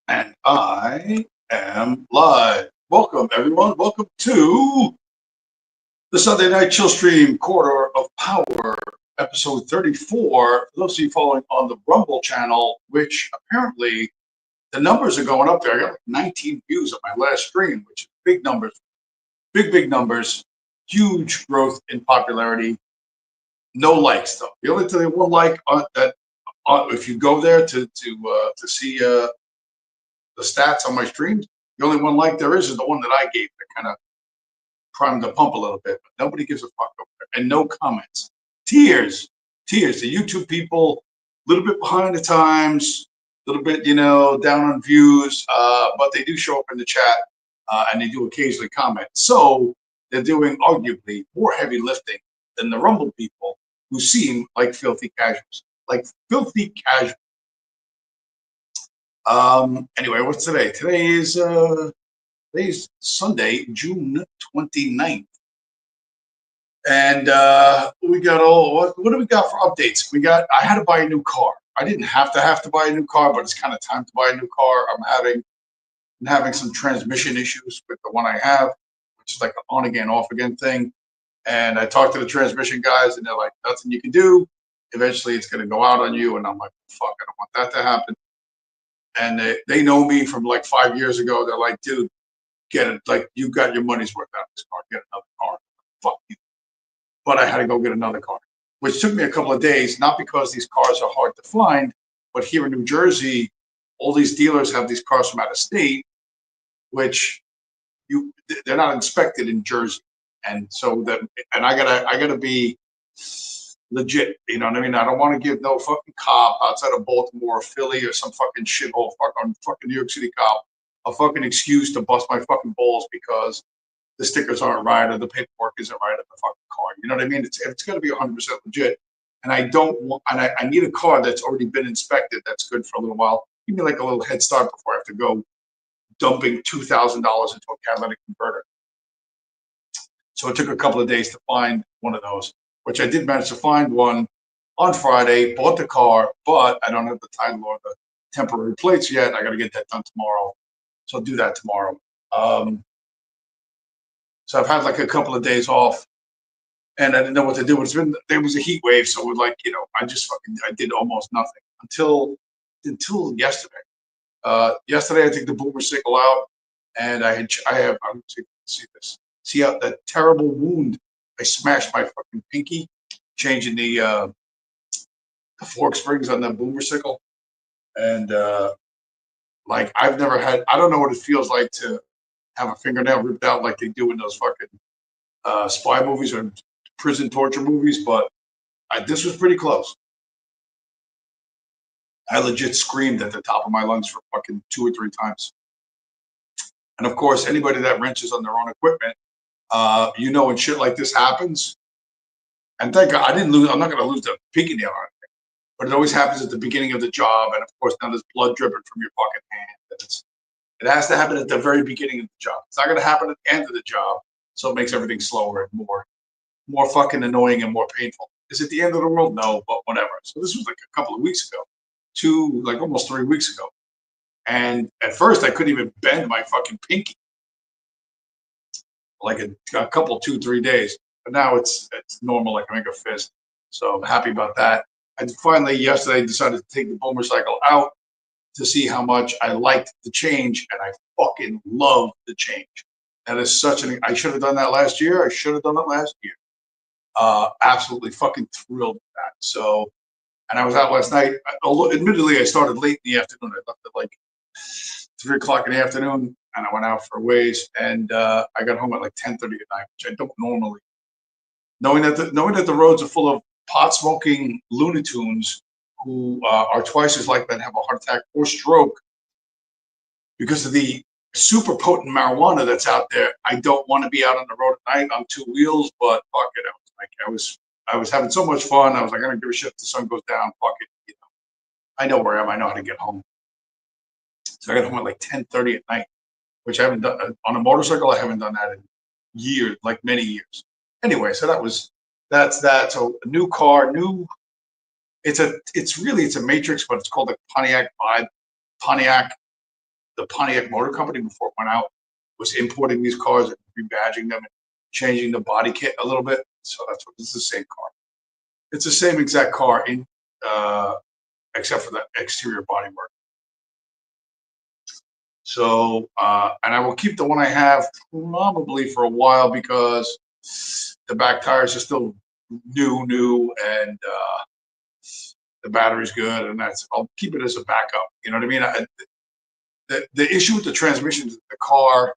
And I am live. Welcome, everyone. Welcome to the Sunday Night Chillstream Quarter of Power, episode 34. For those of you following on the Rumble channel, which apparently the numbers are going up there. I got like 19 views on my last stream, which is big numbers, big numbers, huge growth in popularity. No likes, though. The only thing one like that if you go there to see the stats on my streams, the only one like there is the one that I gave that kind of primed the pump a little bit, but nobody gives a fuck over there. And no comments. Tears. Tears. The YouTube people, a little bit behind the times, a little bit, down on views, but they do show up in the chat and they do occasionally comment. So they're doing arguably more heavy lifting than the Rumble people who seem like filthy casuals. Like filthy casuals. Anyway, what's today? Today's Sunday, June 29th. And we got what do we got for updates? I had to buy a new car. I didn't have to buy a new car, but it's kind of time to buy a new car. I'm having some transmission issues with the one I have, which is like an on again, off again thing. And I talked to the transmission guys and they're like, nothing you can do. Eventually it's gonna go out on you. And I'm like, fuck, I don't want that to happen. And they know me from like 5 years ago. They're like, dude, get it. Like, you got your money's worth out of this car. Get another car. Fuck you. But I had to go get another car, which took me a couple of days, not because these cars are hard to find, but here in New Jersey, all these dealers have these cars from out of state, which they're not inspected in Jersey. And so I gotta be legit, you know what I mean? I don't want to give no fucking cop outside of Baltimore, Philly, or some fucking shithole fucking New York City cop a fucking excuse to bust my fucking balls because the stickers aren't right or the paperwork isn't right at the fucking car. You know what I mean? It's got to be 100% legit. And I don't want, and I need a car that's already been inspected that's good for a little while. Give me like a little head start before I have to go dumping $2,000 into a catalytic converter. So it took a couple of days to find one of those, which I did manage to find one on Friday, bought the car, but I don't have the title or the temporary plates yet. I got to get that done tomorrow. So I'll do that tomorrow. So I've had like a couple of days off and I didn't know what to do. There was a heat wave. So we're like, I did almost nothing until yesterday. Yesterday I took the boomer sickle out and I'm see this. See how that terrible wound? I smashed my fucking pinky, changing the fork springs on the boomer sickle. And like I've never had, I don't know what it feels like to have a fingernail ripped out like they do in those fucking spy movies or prison torture movies, but this was pretty close. I legit screamed at the top of my lungs for fucking 2 or 3 times. And of course, anybody that wrenches on their own equipment, when shit like this happens, and thank God I'm not going to lose the pinky nail or anything, but it always happens at the beginning of the job. And of course, now there's blood dripping from your fucking hand. It has to happen at the very beginning of the job. It's not going to happen at the end of the job. So it makes everything slower and more fucking annoying and more painful. Is it the end of the world? No, but whatever. So this was like a couple of weeks ago, almost 3 weeks ago. And at first I couldn't even bend my fucking pinky. Like a couple, 2-3 days. But now it's normal, I can make a fist. So I'm happy about that. I finally yesterday decided to take the boomer cycle out to see how much I liked the change, and I fucking love the change. That is I should have done that last year. I should have done it last year. Absolutely fucking thrilled with that. So, and I was out last night. Although admittedly, I started late in the afternoon. I left at like 3 o'clock in the afternoon, and I went out for a ways, and I got home at like 10:30 at night, which I don't normally. Knowing that the roads are full of pot smoking Looney Tunes who are twice as likely to have a heart attack or stroke because of the super potent marijuana that's out there. I don't want to be out on the road at night on 2 wheels, but fuck it. I was having so much fun. I was like, I don't give a shit if the sun goes down. Fuck it. I know where I am. I know how to get home. So I got home at like 10:30 at night, which I haven't done on a motorcycle. I haven't done that in years, like many years. Anyway, so that's that. So a new car, it's a Matrix, but it's called the Pontiac Vibe. Pontiac the Pontiac Motor Company, before it went out, was importing these cars and rebadging them and changing the body kit a little bit. So that's what, it's the same car. It's the same exact car in except for the exterior bodywork. So, and I will keep the one I have probably for a while because the back tires are still new, and the battery's good, and I'll keep it as a backup. You know what I mean? The issue with the transmission is the car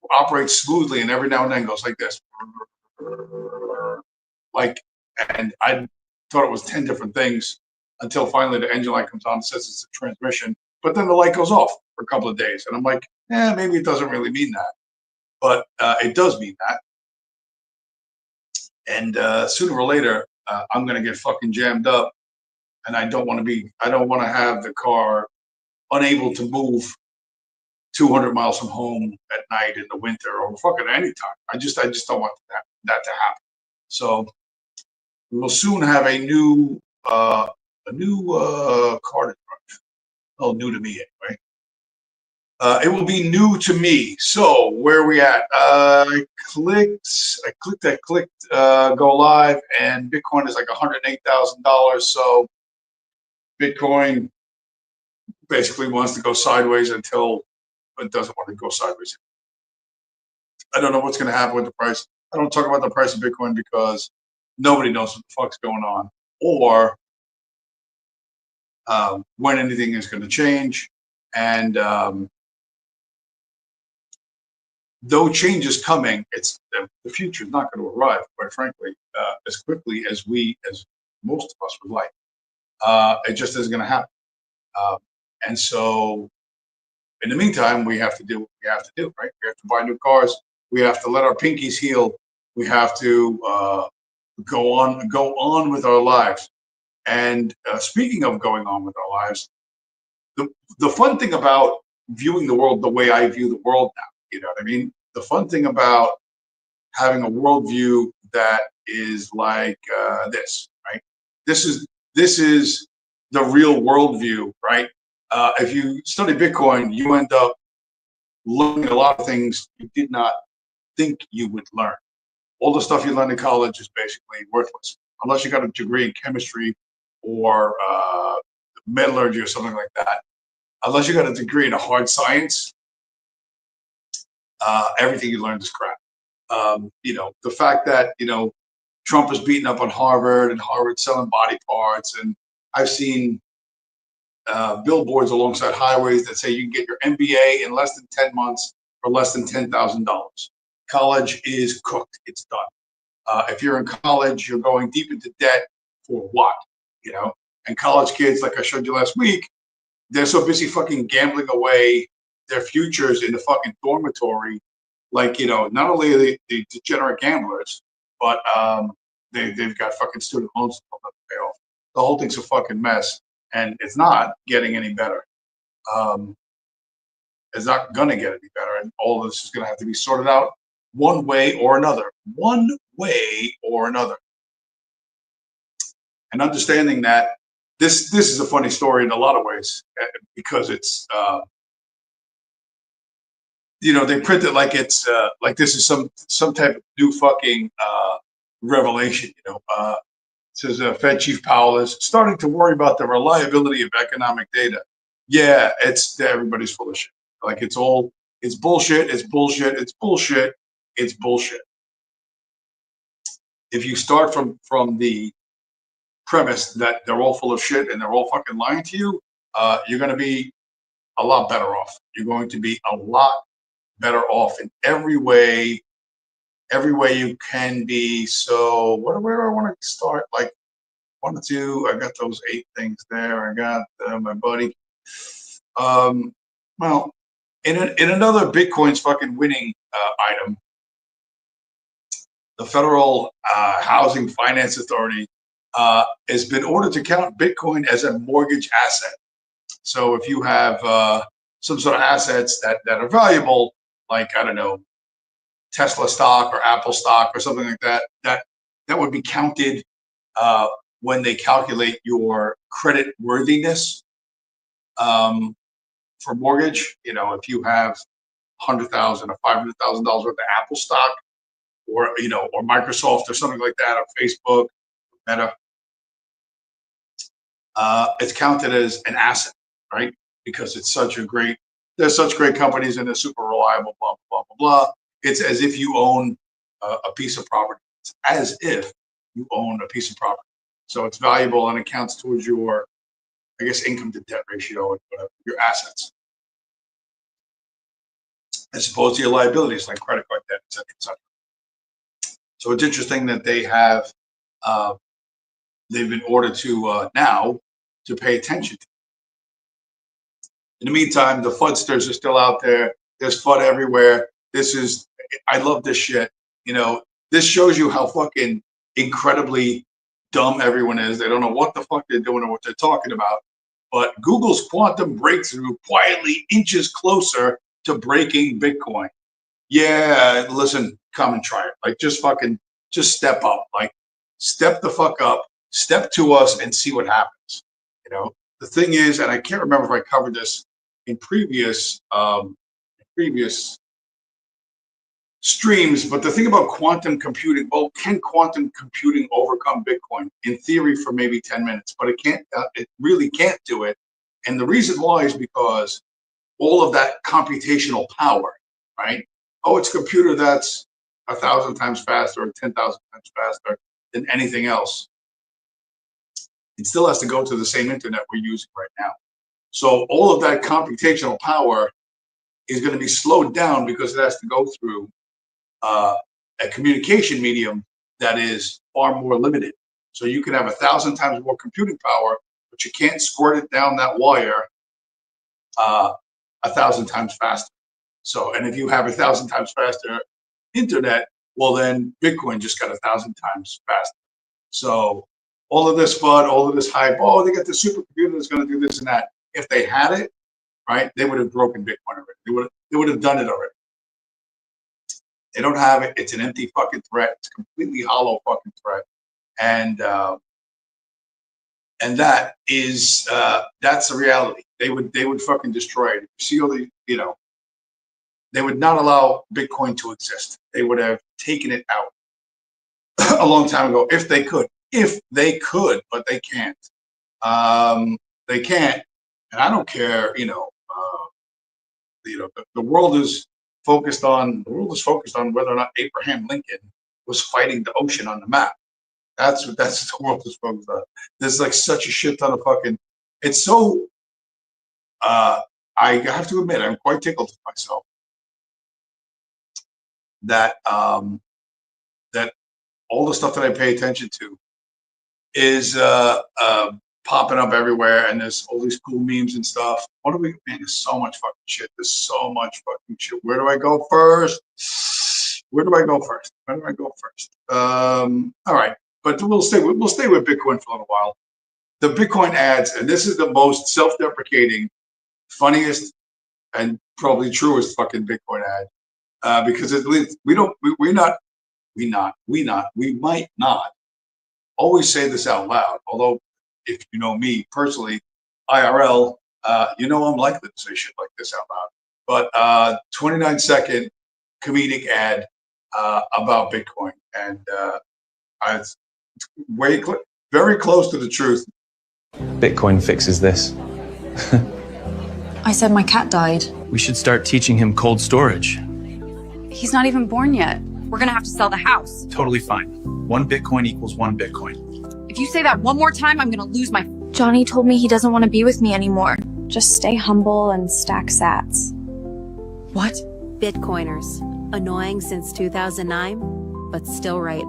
operates smoothly, and every now and then goes like this, like, and I thought it was 10 different things until finally the engine light comes on and says it's a transmission, but then the light goes off for a couple of days, and I'm like, maybe it doesn't really mean that, but it does mean that, and sooner or later I'm gonna get fucking jammed up, and I don't want to have the car unable to move 200 miles from home at night in the winter or fucking any time. I just don't want that to happen. So we will soon have a new car to drive. Oh, new to me anyway. It will be new to me. So where are we at? I clicked go live, and Bitcoin is like $108,000. So Bitcoin basically wants to go sideways until it doesn't want to go sideways. I don't know what's going to happen with the price. I don't talk about the price of Bitcoin because nobody knows what the fuck's going on, or when anything is going to change. And though change is coming, it's the future is not going to arrive, quite frankly, as quickly as most of us would like. It just isn't going to happen. And so, in the meantime, we have to do what we have to do, right? We have to buy new cars. We have to let our pinkies heal. We have to go on with our lives. And speaking of going on with our lives, the fun thing about viewing the world the way I view the world now, you know what I mean? The fun thing about having a worldview that is like this, right? This is the real worldview, right? If you study Bitcoin, you end up learning a lot of things you did not think you would learn. All the stuff you learn in college is basically worthless unless you got a degree in chemistry or metallurgy or something like that. Unless you got a degree in a hard science, everything you learned is crap. You know, the fact that, you know, Trump is beating up on Harvard and Harvard selling body parts, and I've seen billboards alongside highways that say you can get your MBA in less than 10 months for less than $10,000. College is cooked. It's done. If you're in college, you're going deep into debt for what? You know, and college kids, like I showed you last week, they're so busy fucking gambling away their futures in the fucking dormitory. Like, you know, not only are they degenerate gamblers, but they've got fucking student loans to pay off. The whole thing's a fucking mess, and it's not getting any better. It's not gonna get any better, and all of this is gonna have to be sorted out one way or another. One way or another. And understanding that this is a funny story in a lot of ways because it's you know, they print it like it's like this is some type of new fucking revelation. You know, it says Fed Chief Powell is starting to worry about the reliability of economic data. Yeah, everybody's full of shit. Like it's bullshit. It's bullshit. It's bullshit. It's bullshit. If you start from the premise that they're all full of shit and they're all fucking lying to you, you're going to be a lot better off. You're going to be a lot better off in every way you can be. So where do I want to start? Like 1 or 2, I got those 8 things there. I got my buddy. Well, in another Bitcoin's fucking winning item, the Federal Housing Finance Authority has been ordered to count Bitcoin as a mortgage asset. So if you have some sort of assets that are valuable, like, I don't know, Tesla stock or Apple stock or something like that, that would be counted when they calculate your credit worthiness. for mortgage, you know, if you have $100,000 or $500,000 worth of Apple stock, or you know, or Microsoft or something like that, or Facebook, Meta, it's counted as an asset, right? Because it's such a great, there's such great companies and they're super reliable, blah, blah, blah, blah, blah. It's as if you own a piece of property. It's as if you own a piece of property. So it's valuable and it counts towards your, I guess, income to debt ratio and whatever, your assets, as opposed to your liabilities like credit card debt, et cetera, et cetera. So it's interesting that they have, they've been ordered to now to pay attention to. In the meantime, the FUDsters are still out there. There's FUD everywhere. I love this shit. You know, this shows you how fucking incredibly dumb everyone is. They don't know what the fuck they're doing or what they're talking about. But Google's quantum breakthrough quietly inches closer to breaking Bitcoin. Yeah, listen, come and try it. Like, just step up. Like, step the fuck up, step to us and see what happens. You know, the thing is, and I can't remember if I covered this in previous streams, but the thing about quantum computing, well, can quantum computing overcome Bitcoin? In theory, for maybe 10 minutes, but it can't. It really can't do it. And the reason why is because all of that computational power, right? Oh, it's a computer that's 1,000 times faster or 10,000 times faster than anything else. It still has to go to the same internet we're using right now. So all of that computational power is going to be slowed down because it has to go through a communication medium that is far more limited. So you can have 1,000 times more computing power, but you can't squirt it down that wire 1,000 times faster. So, and if you have 1,000 times faster internet, well, then Bitcoin just got 1,000 times faster. So all of this FUD, all of this hype, oh, they got the supercomputer that's going to do this and that. If they had it, right, they would have broken Bitcoin already. They would have done it already. They don't have it. It's an empty fucking threat. It's a completely hollow fucking threat. And that is that's the reality. They would fucking destroy it. You see all the, you know, they would not allow Bitcoin to exist. They would have taken it out a long time ago if they could. If they could, but they can't. They can't. And I don't care, you know, the world is focused on whether or not Abraham Lincoln was fighting the ocean on the map. That's what the world is focused on. There's like such a shit ton of fucking. It's so. I have to admit, I'm quite tickled with myself that that all the stuff that I pay attention to is popping up everywhere, and there's all these cool memes and stuff. Man, there's so much fucking shit. There's so much fucking shit. Where do I go first? All right, but we'll stay with Bitcoin for a little while. The Bitcoin ads, and this is the most self-deprecating, funniest, and probably truest fucking Bitcoin ad, because at least we might not always say this out loud. Although, if you know me personally, IRL, you know I'm likely to say shit like this out loud. But 29-second comedic ad about Bitcoin, and it's very close to the truth. Bitcoin fixes this. I said my cat died. We should start teaching him cold storage. He's not even born yet. We're gonna have to sell the house. Totally fine. 1 Bitcoin equals 1 Bitcoin. If you say that one more time, I'm gonna lose my... Johnny told me he doesn't want to be with me anymore. Just stay humble and stack sats. What? Bitcoiners. Annoying since 2009, but still right.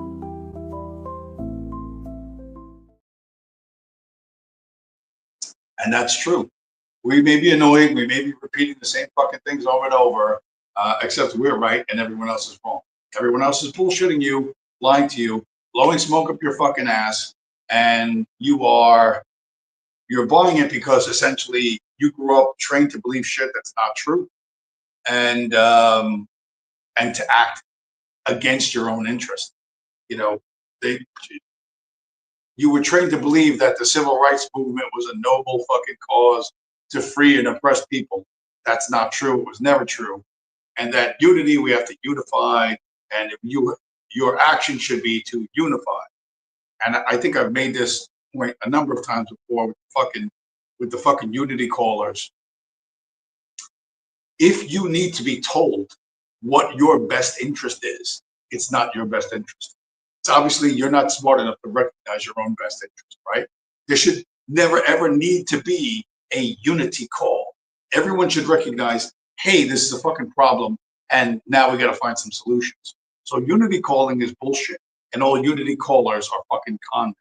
And that's true. We may be annoyed. We may be repeating the same fucking things over and over, except we're right and everyone else is wrong. Everyone else is bullshitting you, lying to you, blowing smoke up your fucking ass, and you're buying it because essentially you grew up trained to believe shit that's not true, and to act against your own interest. You know, you were trained to believe that the civil rights movement was a noble fucking cause to free and oppress people. That's not true. It was never true. And that unity, we have to unify, and your action should be to unify. And I think I've made this point a number of times before with the fucking unity callers. If you need to be told what your best interest is, it's not your best interest. It's obviously you're not smart enough to recognize your own best interest, right? There should never ever need to be a unity call. Everyone should recognize, hey, this is a fucking problem, and now we got to find some solutions. So unity calling is bullshit, and all unity callers are fucking con.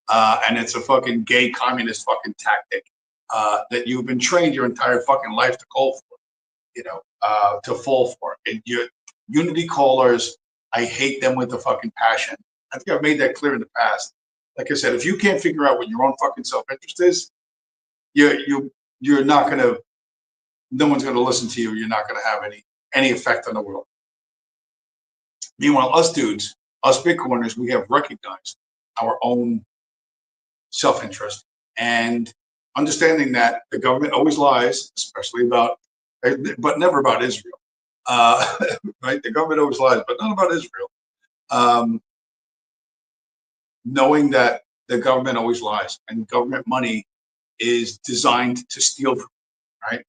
And it's a fucking gay communist fucking tactic that you've been trained your entire fucking life to call for, to fall for. And unity callers, I hate them with the fucking passion. I think I've made that clear in the past. Like I said, if you can't figure out what your own fucking self-interest is, you're not gonna. No one's gonna listen to you. You're not gonna have any effect on the world. Meanwhile, us dudes, us Bitcoiners, we have recognized our own self-interest and understanding that the government always lies, especially about, but never about Israel. Right? The government always lies, but not about Israel. Knowing that the government always lies and government money is designed to steal from, right?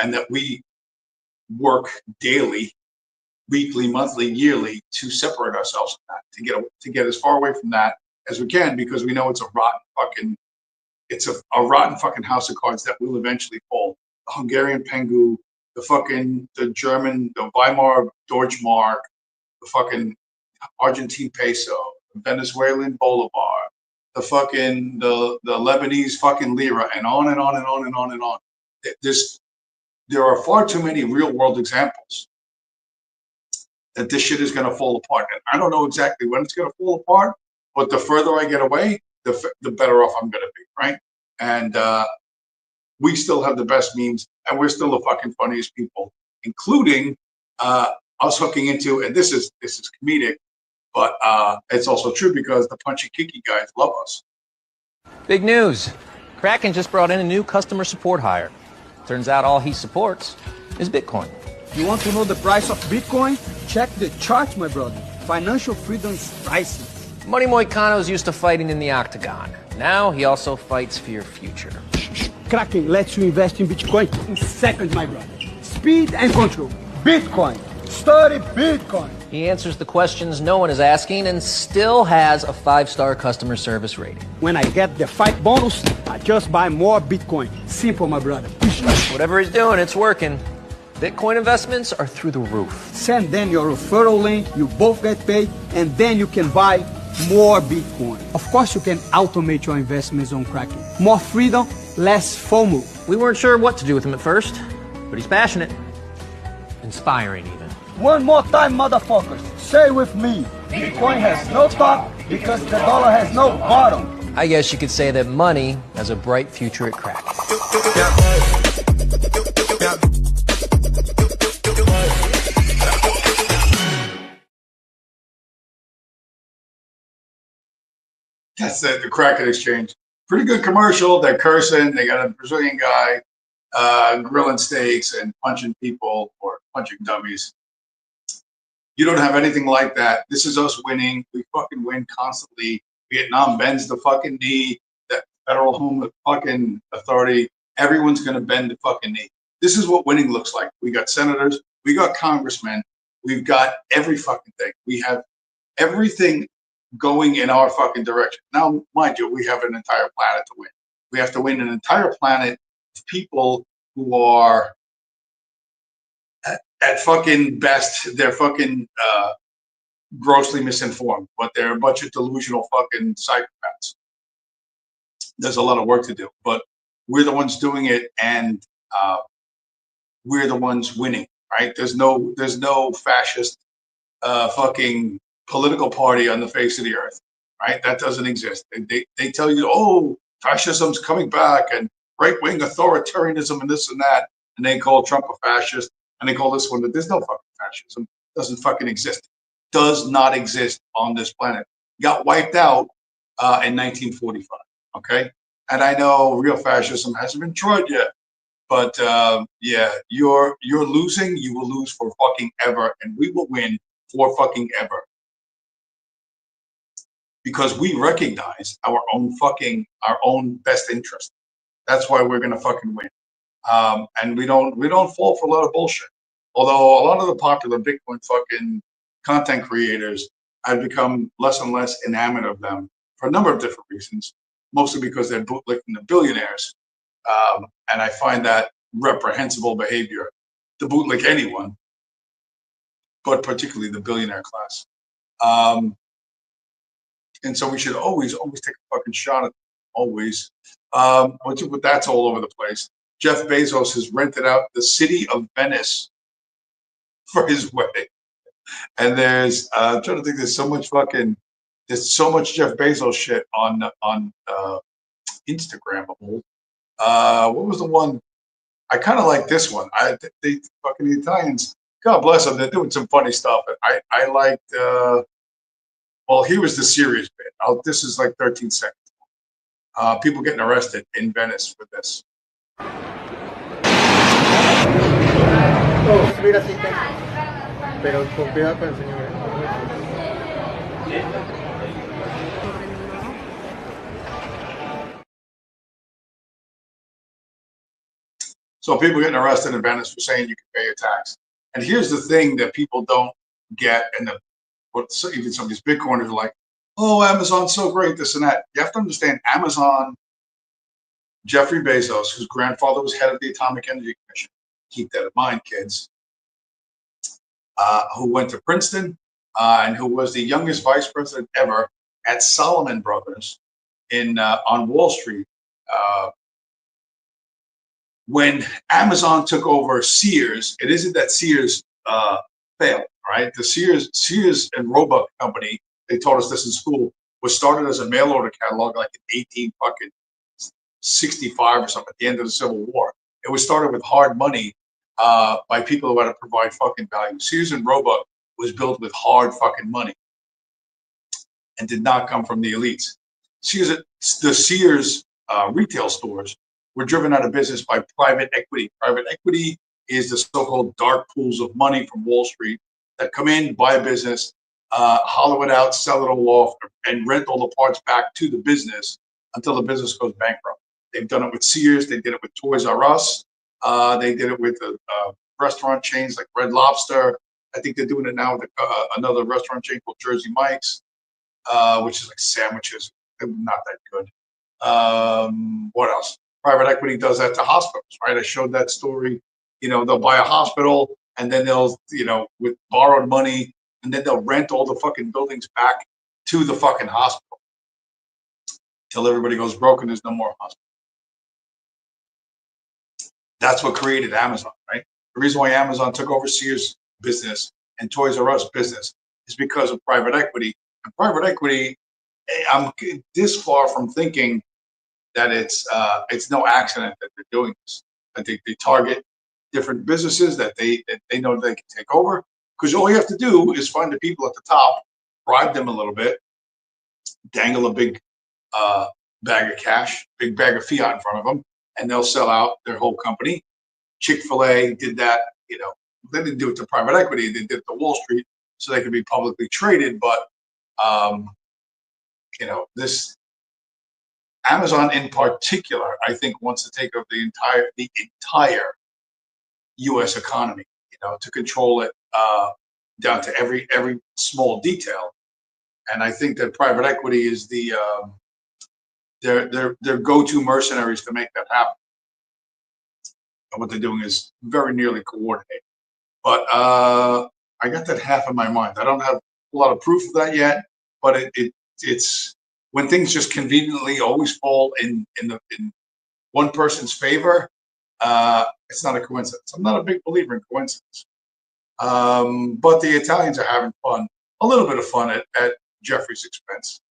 And that we work daily, weekly, monthly, yearly to separate ourselves from that, to get as far away from that as we can, because we know it's a rotten fucking house of cards that will eventually fall. The Hungarian Pengu, the German, the Weimar Deutschmark, the fucking Argentine peso, the Venezuelan bolivar, the Lebanese fucking lira, and on and on and on and on and on. There are far too many real world examples that this shit is going to fall apart. And I don't know exactly when it's going to fall apart, but the further I get away, the better off I'm going to be, right? And we still have the best memes, and we're still the fucking funniest people, including us hooking into, and this is comedic, but it's also true because the punchy kicky guys love us. Big news. Kraken just brought in a new customer support hire. Turns out all he supports is Bitcoin. You want to know the price of Bitcoin? Check the chart, my brother. Financial freedom is priceless. Money Moicano's used to fighting in the octagon. Now he also fights for your future. Kraken lets you invest in Bitcoin in seconds, my brother. Speed and control. Bitcoin. Study Bitcoin. He answers the questions no one is asking and still has a 5-star customer service rating. When I get the fight bonus, I just buy more Bitcoin. Simple, my brother. Whatever he's doing, it's working. Bitcoin investments are through the roof. Send them your referral link, you both get paid, and then you can buy more Bitcoin. Of course, you can automate your investments on Kraken. More freedom, less FOMO. We weren't sure what to do with him at first, but he's passionate. Inspiring, even. One more time, motherfuckers. Say with me. Bitcoin has no top because the dollar has no bottom. I guess you could say that money has a bright future at Kraken. That's it, the Kraken exchange. Pretty good commercial. They're cursing. They got a Brazilian guy grilling steaks and punching people or punching dummies. You don't have anything like that. This is us winning. We fucking win constantly. Vietnam bends the fucking knee. That federal home fucking authority. Everyone's going to bend the fucking knee. This is what winning looks like. We got senators. We got congressmen. We've got every fucking thing. We have everything going in our fucking direction. Now, mind you, we have an entire planet to win. We have to win an entire planet of people who are at fucking best, they're fucking grossly misinformed, but they're a bunch of delusional fucking psychopaths. There's a lot of work to do, but we're the ones doing it, and we're the ones winning, right? There's no fascist fucking political party on the face of the earth, right? That doesn't exist. They tell you, oh, fascism's coming back and right-wing authoritarianism and this and that, and they call Trump a fascist, and they call this one, but there's no fucking fascism. It doesn't fucking exist. Does not exist on this planet. Got wiped out in 1945, okay? And I know real fascism hasn't been tried yet, But yeah, you're losing. You will lose for fucking ever, and we will win for fucking ever because we recognize our own best interest. That's why we're gonna fucking win. And we don't fall for a lot of bullshit. Although a lot of the popular Bitcoin fucking content creators, I've become less and less enamored of them for a number of different reasons. Mostly because they're bootlicking the billionaires. And I find that reprehensible behavior to bootlick anyone, but particularly the billionaire class. And so we should always take a fucking shot at them, always. But that's all over the place. Jeff Bezos has rented out the city of Venice for his wedding. And there's I'm trying to think, there's so much Jeff Bezos shit on Instagram. What was the one? I kind of like this one. They fucking the Italians, God bless them, they're doing some funny stuff. I liked well, here was the serious bit. This is like 13 seconds. People getting arrested in Venice for this. Pero con cuidado con el señor. So people getting arrested in Venice for saying you can pay your tax. And here's the thing that people don't get, and even some of these Bitcoiners are like, oh, Amazon's so great, this and that. You have to understand, Amazon, Jeffrey Bezos, whose grandfather was head of the Atomic Energy Commission, keep that in mind, kids, who went to Princeton and who was the youngest vice president ever at Salomon Brothers on Wall Street. When Amazon took over Sears, it isn't that Sears failed, right? The Sears and Roebuck company, they taught us this in school, was started as a mail order catalog like in 1865 or something at the end of the Civil War. It was started with hard money by people who had to provide fucking value. Sears and Roebuck was built with hard fucking money and did not come from the elites. The Sears retail stores were driven out of business by private equity. Private equity is the so-called dark pools of money from Wall Street that come in, buy a business, hollow it out, sell it all off, and rent all the parts back to the business until the business goes bankrupt. They've done it with Sears. They did it with Toys R Us. They did it with restaurant chains like Red Lobster. I think they're doing it now with another restaurant chain called Jersey Mike's, which is like sandwiches. They're not that good. What else? Private equity does that to hospitals, right? I showed that story. They'll buy a hospital and then they'll, with borrowed money, and then they'll rent all the fucking buildings back to the fucking hospital till everybody goes broke and there's no more hospital. That's what created Amazon, right? The reason why Amazon took over Sears business and Toys R Us business is because of private equity. And private equity, I'm this far from thinking that it's no accident that they're doing this. I think they target different businesses that they know they can take over, because all you have to do is find the people at the top, bribe them a little bit, dangle a big bag of cash, big bag of fiat in front of them, and they'll sell out their whole company. Chick-fil-A did that. They didn't do it to private equity. They did it to Wall Street so they could be publicly traded. But this Amazon in particular, I think, wants to take over the entire U.S. economy. To control it down to every small detail. And I think that private equity is their go-to mercenaries to make that happen. And what they're doing is very nearly coordinated. But I got that half in my mind. I don't have a lot of proof of that yet, but it's when things just conveniently always fall in one person's favor. It's not a coincidence. I'm not a big believer in coincidence. But the Italians are having fun, a little bit of fun at Jeffrey's expense.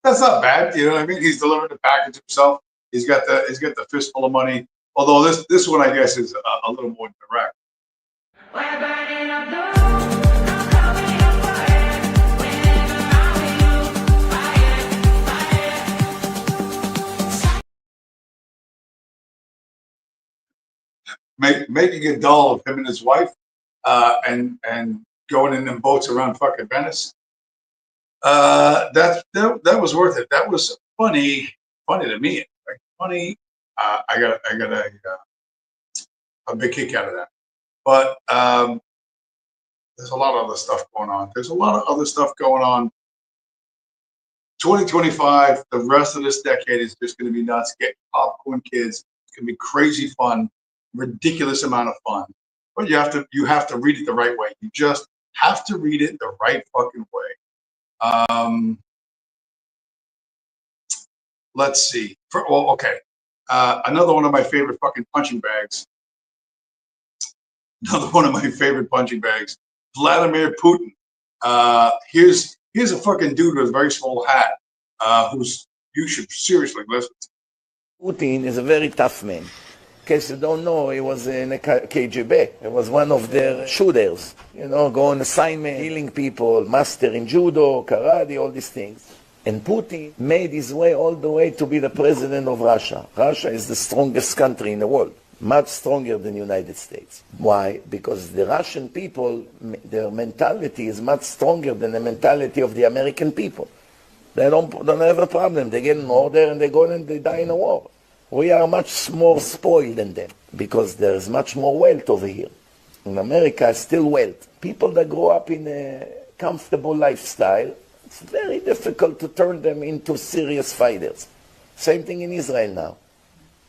That's not bad. You know what I mean? He's delivering the package himself. He's got the fistful of money. Although this one, I guess, is a little more direct. Making a doll of him and his wife, and going in them boats around fucking Venice. That was worth it. That was funny to me. Right? Funny. I got a big kick out of that. But there's a lot of other stuff going on. 2025, the rest of this decade is just going to be nuts. Get popcorn, kids. It's going to be crazy fun, ridiculous amount of fun. But you have to read it the right way. You just have to read it the right fucking way. Let's see. Okay. Another one of my favorite fucking punching bags. Vladimir Putin. Here's a fucking dude with a very small hat, who's you should seriously listen to. Putin is a very tough man. In case you don't know, he was in the KGB. He was one of their shooters. You know, go on assignment, killing people, master in judo, karate, all these things. And Putin made his way all the way to be the president of Russia. Russia is the strongest country in the world. Much stronger than the United States. Why? Because the Russian people, their mentality is much stronger than the mentality of the American people. They don't have a problem. They get an order and they go and they die in a war. We are much more spoiled than them because there's much more wealth over here. In America, still wealth. People that grow up in a comfortable lifestyle, it's very difficult to turn them into serious fighters. Same thing in Israel now.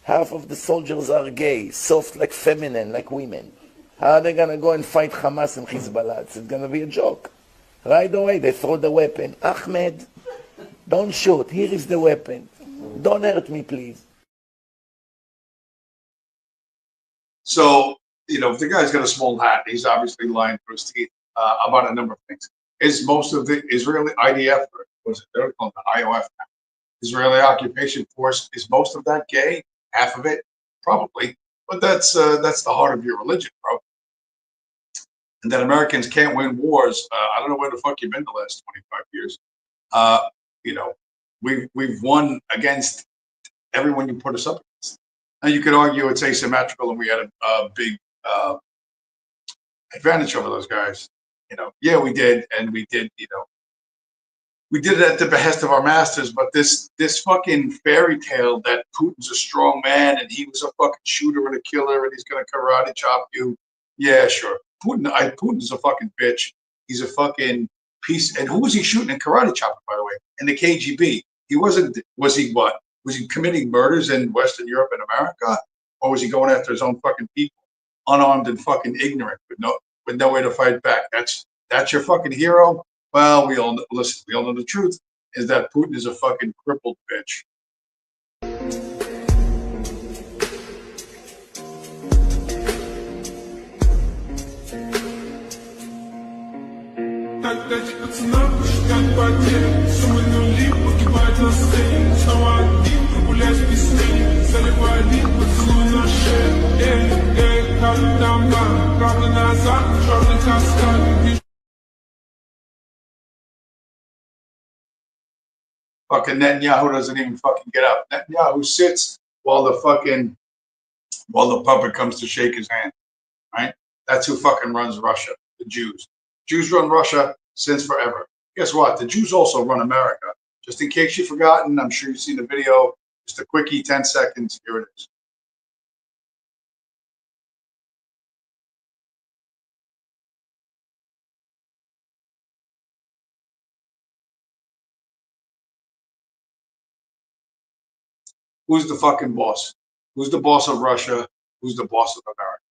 Half of the soldiers are gay, soft like feminine, like women. How are they going to go and fight Hamas and Hezbollah? It's going to be a joke. Right away, they throw the weapon. Ahmed, don't shoot. Here is the weapon. Don't hurt me, please. So, if the guy's got a small hat, he's obviously lying through his teeth about a number of things. Is most of the Israeli IDF, or was it they're called the IOF now? Israeli Occupation Force, is most of that gay? Half of it, probably, but that's the heart of your religion, bro. And that Americans can't win wars. I don't know where the fuck you've been the last 25 years. We've won against everyone you put us up against. Now you could argue it's asymmetrical, and we had a big advantage over those guys. Yeah, we did, and we did. We did it at the behest of our masters, but this fucking fairy tale that Putin's a strong man and he was a fucking shooter and a killer and he's gonna karate chop you. Yeah, sure. Putin's a fucking bitch. He's a fucking piece. And who was he shooting and karate chopping, by the way? In the KGB. He wasn't. Was he what? Was he committing murders in Western Europe and America, or was he going after his own fucking people, unarmed and fucking ignorant with no way to fight back? That's your fucking hero. Well, we all know the truth is that Putin is a fucking crippled bitch. Fucking Netanyahu doesn't even fucking get up. Netanyahu sits while the puppet comes to shake his hand. Right? That's who fucking runs Russia. The Jews. Jews run Russia since forever. Guess what? The Jews also run America. Just in case you've forgotten, I'm sure you've seen the video. Just a quickie, 10 seconds. Here it is. Who's the fucking boss? Who's the boss of Russia? Who's the boss of America?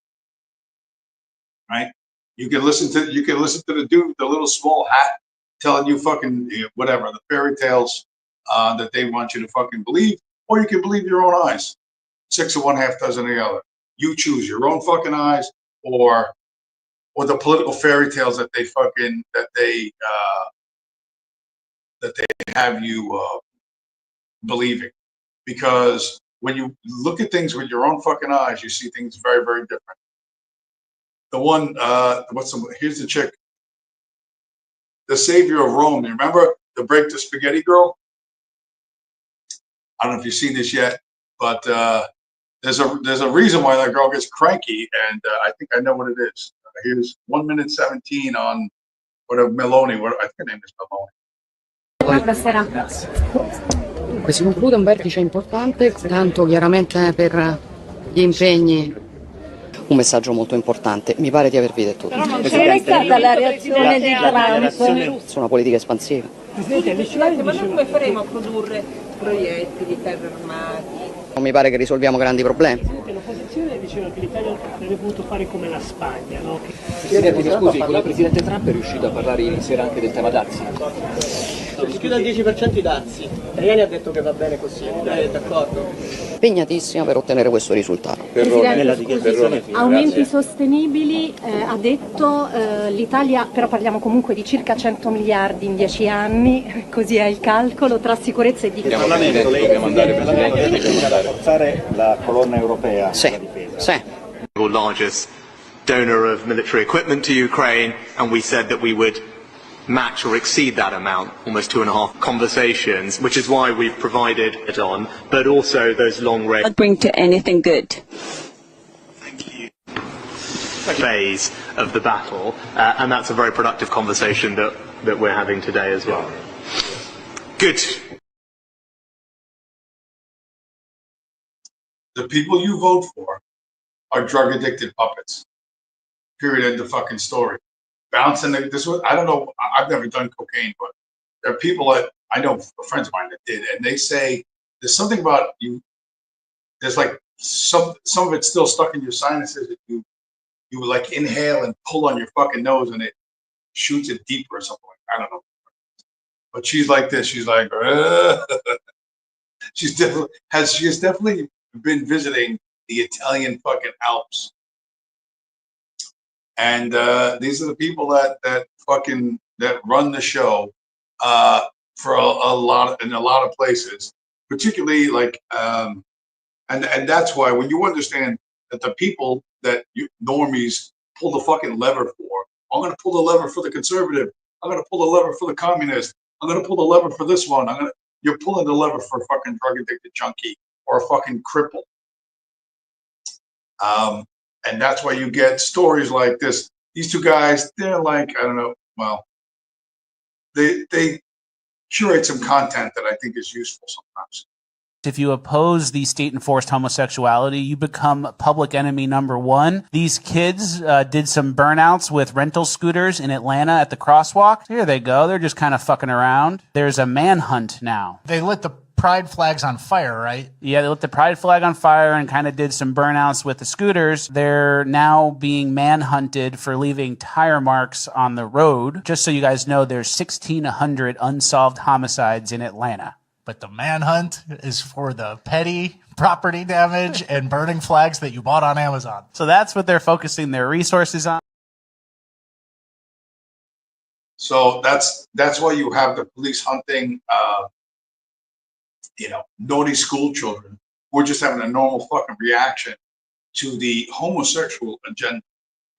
Right? You can listen to the dude with the little small hat telling you fucking whatever, the fairy tales that they want you to fucking believe, or you can believe your own eyes. 6 of one, half dozen of the other. You choose your own fucking eyes, or the political fairy tales that they have you believing, because when you look at things with your own fucking eyes, you see things very, very different. The one, here's the chick, the savior of Rome. You remember the Break the Spaghetti Girl? I don't know if you've seen this yet, but there's a reason why that girl gets cranky, and I think I know what it is. Here's 1 minute 17 on whatever Meloni. I think her name is Meloni. Buonasera. Si conclude un vertice importante, tanto chiaramente per gli impegni. Un messaggio molto importante, mi pare di avervi detto tutto. Non c'era stata la reazione di Trump. Su una politica espansiva. Presidente, ma noi come faremo a produrre proiettili, carri armati? Non mi pare che risolviamo grandi problemi. L'opposizione diceva che l'Italia avrebbe potuto fare come la Spagna, no? Presidente, mi scusi, con il Presidente Trump è riuscito a parlare ieri sera anche del tema dazi? Si chiude al 10% i dazi. Tajani ha detto che va bene così, lei è d'accordo? Impegnatissima per ottenere questo risultato. Aumenti sostenibili, ha detto l'Italia, però parliamo comunque di circa 100 miliardi in 10 anni, così è il calcolo, tra sicurezza e difesa. Dobbiamo andare, Presidente, per rafforzare la colonna europea della difesa. Sì. Largest donor of military equipment to Ukraine, and we said that we would match or exceed that amount, almost 2.5 conversations, which is why we've provided it on, but also those long range. Not bring to anything good. Thank you. Phase of the battle, and that's a very productive conversation that we're having today as well. Good. The people you vote for are drug addicted puppets. Period. End of fucking story. Bouncing this was, I don't know, I've never done cocaine, but there are people that I know, friends of mine that did, and they say there's something about you, there's like some of it's still stuck in your sinuses that you like inhale and pull on your fucking nose and it shoots it deeper or something. I don't know. But she's like this, she's like she has definitely been visiting the Italian fucking Alps. And these are the people that run the show for a lot of places, particularly like and that's why when you understand that the people that you normies pull the fucking lever for, I'm gonna pull the lever for the conservative, I'm gonna pull the lever for the communist, I'm gonna pull the lever for this one, you're pulling the lever for a fucking drug addicted junkie or a fucking cripple. And that's why you get stories like this. These two guys, they're like, I don't know, well, they curate some content that I think is useful sometimes. If you oppose the state-enforced homosexuality, you become public enemy number one. These kids did some burnouts with rental scooters in Atlanta at the crosswalk. Here they go. They're just kind of fucking around. There's a manhunt now. They lit the pride flags on fire, right? Yeah, they lit the pride flag on fire and kind of did some burnouts with the scooters. They're now being manhunted for leaving tire marks on the road. Just so you guys know, there's 1,600 unsolved homicides in Atlanta. But the manhunt is for the petty property damage and burning flags that you bought on Amazon. So that's what they're focusing their resources on. So that's why you have the police hunting, naughty school children who are just having a normal fucking reaction to the homosexual agenda.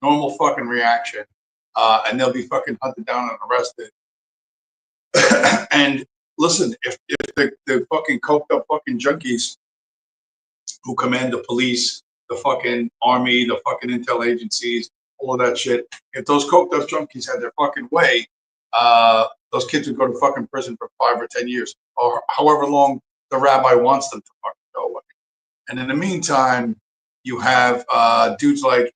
Normal fucking reaction. And they'll be fucking hunted down and arrested. And listen, if the fucking coked up fucking junkies who command the police, the fucking army, the fucking intel agencies, all of that shit, if those coked up junkies had their fucking way, those kids would go to fucking prison for 5 or 10 years, or however long the rabbi wants them to fucking go away. And in the meantime, you have dudes like,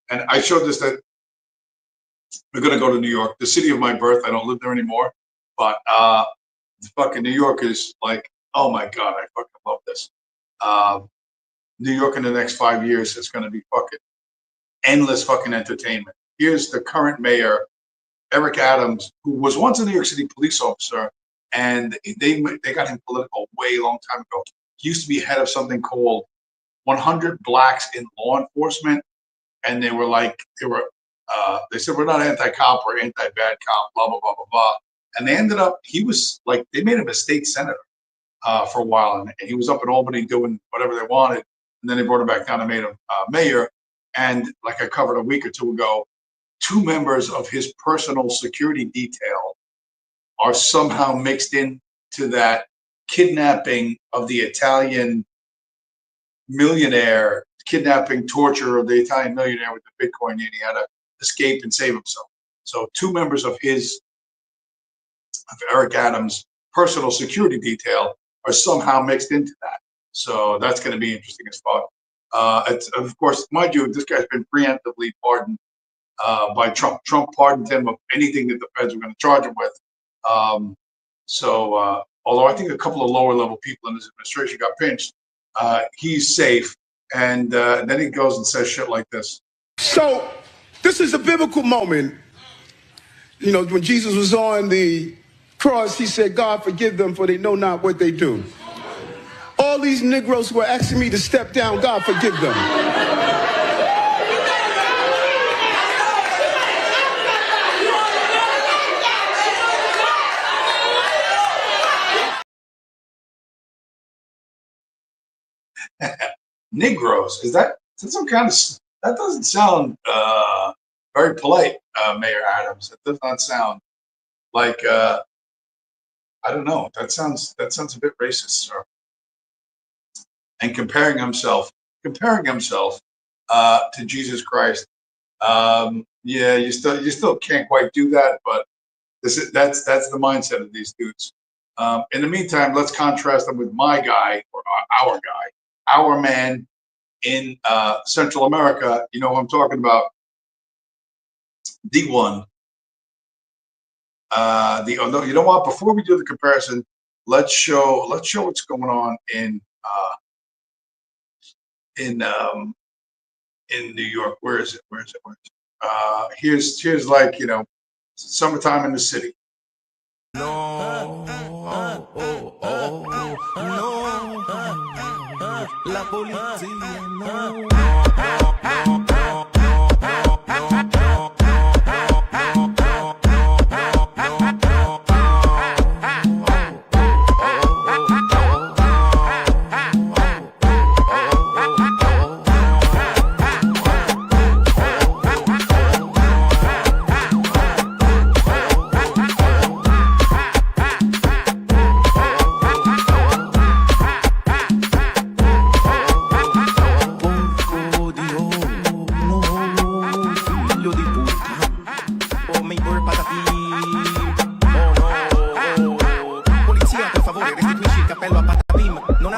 and I showed this that we're gonna go to New York, the city of my birth. I don't live there anymore, but fucking New York is like, oh my God, I fucking love this. New York in the next 5 years is going to be fucking endless fucking entertainment. Here's the current mayor, Eric Adams, who was once a New York City police officer, and they got him political way long time ago. He used to be head of something called 100 Blacks in Law Enforcement, and they said we're not anti-cop, we're anti-bad cop, blah blah blah blah blah. And they ended up, he was like, they made him a state senator. for a while, and he was up in Albany doing whatever they wanted, and then they brought him back down and made him mayor. And like I covered a week or two ago, 2 members of his personal security detail are somehow mixed into that kidnapping of the Italian millionaire, kidnapping, torture of the Italian millionaire with the Bitcoin, and he had to escape and save himself. So 2 members of Eric Adams' personal security detail are somehow mixed into that. So that's going to be interesting as fuck. Of course, mind you, this guy's been preemptively pardoned by Trump. Trump pardoned him of anything that the feds were going to charge him with. Although I think a couple of lower level people in his administration got pinched, he's safe. And then he goes and says shit like this. So this is a biblical moment. You know, when Jesus was on the cross, he said, God, forgive them, for they know not what they do. All these Negroes who are asking me to step down, God, forgive them. Negroes, is that some kind of, that doesn't sound very polite, Mayor Adams. It does not sound like I don't know. That sounds a bit racist, sir. And comparing himself to Jesus Christ. Yeah, you still can't quite do that, but that's the mindset of these dudes. In the meantime, let's contrast them with my guy, or our guy, our man in Central America. You know what I'm talking about. D1. You know what? Before we do the comparison, let's show what's going on in New York. Where is it? Here's like, you know, summertime in the city. La policía, no.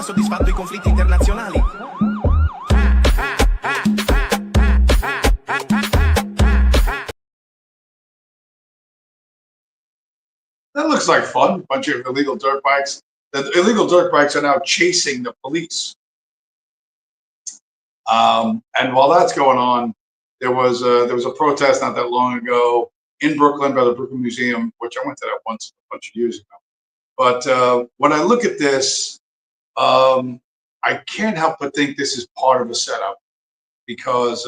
soddisfatto i conflitti internazionali. That looks like fun. Bunch of illegal dirt bikes. The illegal dirt bikes are now chasing the police. And while that's going on, there was a protest not that long ago in Brooklyn by the Brooklyn Museum, which I went to that once a bunch of years ago. But when I look at this, I can't help but think this is part of a setup because,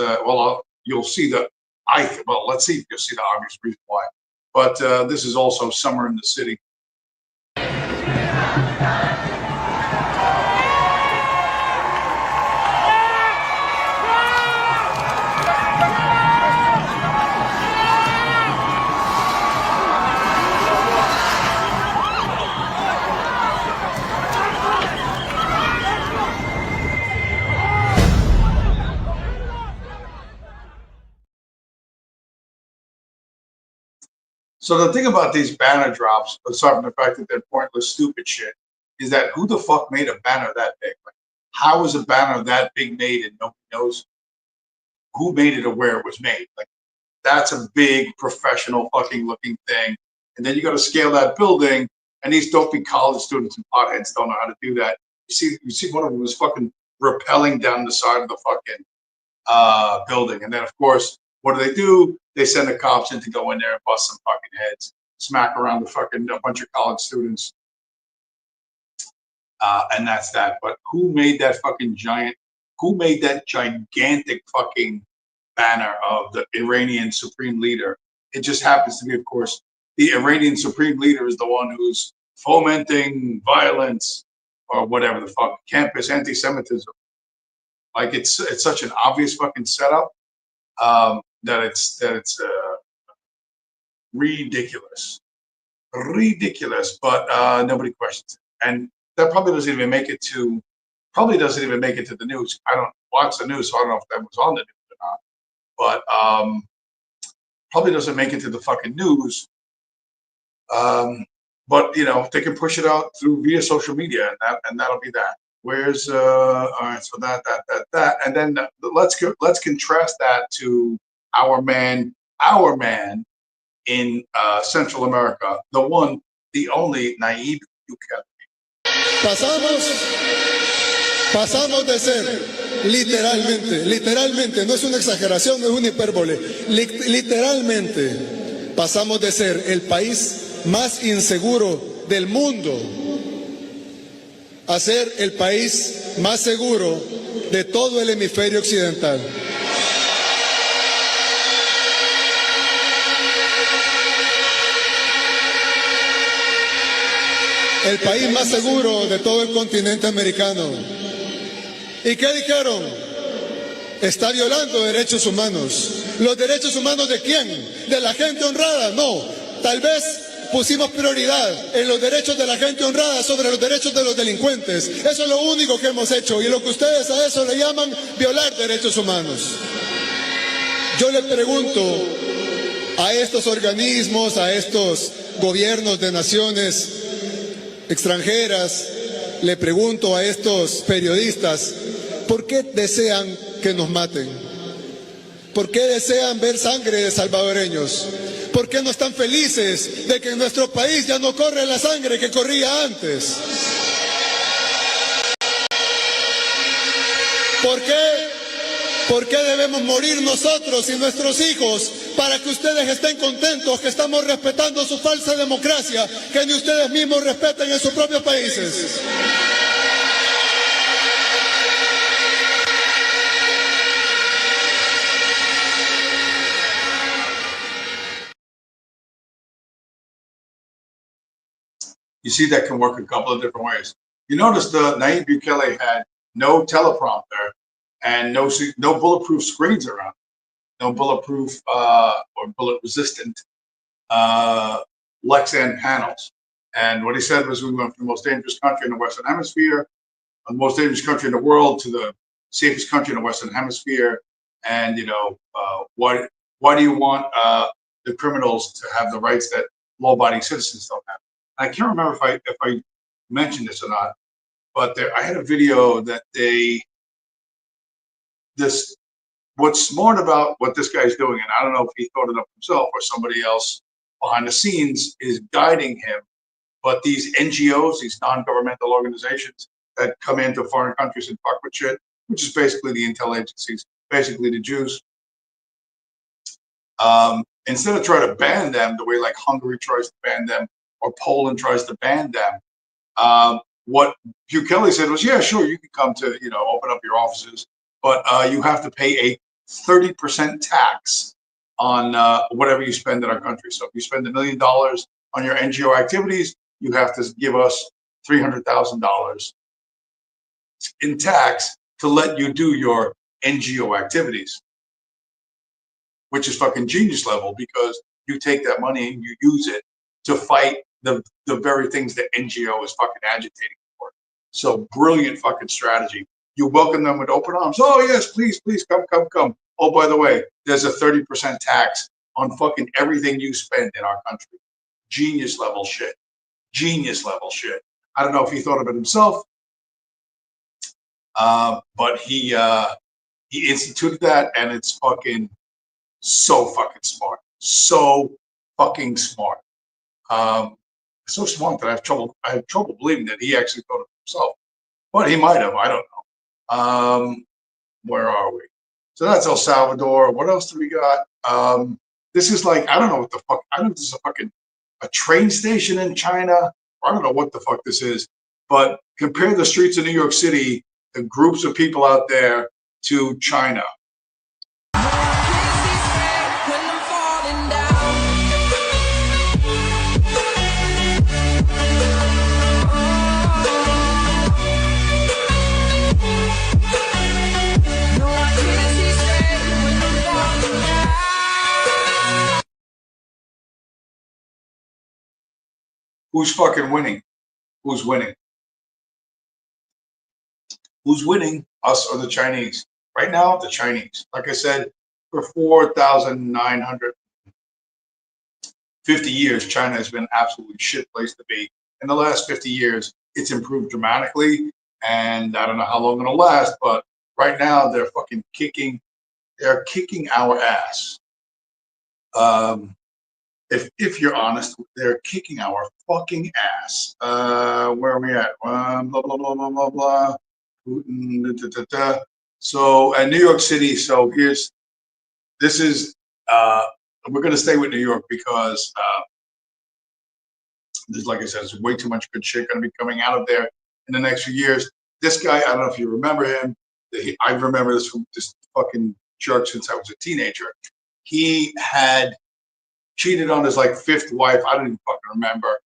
you'll see let's see if you'll see the obvious reason why. But this is also summer in the city. So the thing about these banner drops, aside from the fact that they're pointless, stupid shit, is that who the fuck made a banner that big? Like, how is a banner that big made and nobody knows who made it or where it was made? Like, that's a big professional fucking looking thing. And then you got to scale that building, and these dopey college students and potheads don't know how to do that. You see one of them was fucking rappelling down the side of the fucking building. And then, of course, what do? They send the cops in to go in there and bust some fucking heads, smack around a bunch of college students. And that's that. But who made that gigantic fucking banner of the Iranian supreme leader? It just happens to be, of course, the Iranian supreme leader is the one who's fomenting violence or whatever the fuck, campus anti-Semitism. Like it's such an obvious fucking setup that it's ridiculous, but nobody questions it, and that probably doesn't even make it to the news. I don't watch the news, so I don't know if that was on the news or not, but probably doesn't make it to the fucking news. But you know, they can push it out via social media, and that'll be that. Where's all right? So that, and then let's contrast that to our man in Central America, the one, the only Nayib Bukele. Pasamos de ser literalmente, no es una exageración, no es una hipérbole, literalmente pasamos de ser el país más inseguro del mundo a ser el país más seguro de todo el hemisferio occidental. El país más seguro de todo el continente americano. ¿Y qué dijeron? Está violando derechos humanos. ¿Los derechos humanos de quién? ¿De la gente honrada? No. Tal vez pusimos prioridad en los derechos de la gente honrada sobre los derechos de los delincuentes. Eso es lo único que hemos hecho. Y lo que ustedes a eso le llaman violar derechos humanos. Yo le pregunto a estos organismos, a estos gobiernos de naciones extranjeras, le pregunto a estos periodistas, ¿por qué desean que nos maten? ¿Por qué desean ver sangre de salvadoreños? ¿Por qué no están felices de que en nuestro país ya no corre la sangre que corría antes? ¿Por qué debemos morir nosotros y nuestros hijos para que ustedes estén contentos que estamos respetando su falsa democracia que ni ustedes mismos respeten en sus propios países? You see, that can work a couple of different ways. You notice the Nayib Bukele had no teleprompter and no bulletproof screens around, no bulletproof or bullet resistant Lexan panels. And what he said was, we went from the most dangerous country in the Western Hemisphere, the most dangerous country in the world, to the safest country in the Western Hemisphere. And you know, why do you want the criminals to have the rights that law-abiding citizens don't have? I can't remember if I mentioned this or not, but I had a video that what's smart about what this guy's doing, and I don't know if he thought it up himself or somebody else behind the scenes is guiding him, but these NGOs, these non-governmental organizations that come into foreign countries and fuck with shit, which is basically the intel agencies, basically the Jews, instead of trying to ban them the way like Hungary tries to ban them, or Poland tries to ban them, what Bukele said was, yeah, sure, you can come to, you know, open up your offices, but you have to pay a 30% tax on whatever you spend in our country. So if you spend $1 million on your NGO activities, you have to give us $300,000 in tax to let you do your NGO activities, which is fucking genius level, because you take that money and you use it to fight the very things that NGO is fucking agitating for. So brilliant fucking strategy. You welcome them with open arms. Oh yes, please, come. Oh, by the way, there's a 30% tax on fucking everything you spend in our country. Genius level shit. Genius level shit. I don't know if he thought of it himself, but he instituted that, and it's fucking so fucking smart. So fucking smart. So smart that I have trouble believing that he actually thought of it himself, but he might have. I don't know. Where are we? So that's El Salvador. What else do we got? This is like, I don't know what the fuck. I don't know if this is a train station in China. I don't know what the fuck this is. But compare the streets of New York City, the groups of people out there, to China. Who's fucking winning? Who's winning? Who's winning? Us or the Chinese? Right now, the Chinese. Like I said, for 4,950 years, China has been an absolutely shit place to be. In the last 50 years, it's improved dramatically, and I don't know how long it'll last, but right now they're fucking kicking. They're kicking our ass. If you're honest, they're kicking our fucking ass. Where are we at? Blah blah blah blah blah blah. Putin, da, da, da, da. So at New York City. So this is we're gonna stay with New York because there's, like I said, there's way too much good shit gonna be coming out of there in the next few years. This guy, I don't know if you remember him. I remember this from this fucking jerk since I was a teenager. He had cheated on his like fifth wife. I don't even fucking remember,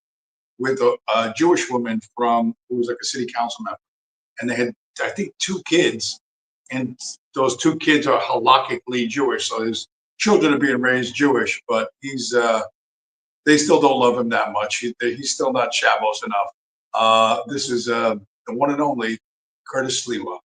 with a Jewish woman who was like a city council member, and they had, I think, 2 kids, and those 2 kids are halakhically Jewish, so his children are being raised Jewish, but they still don't love him that much. He's still not Shabbos enough. This is the one and only Curtis Sliwa.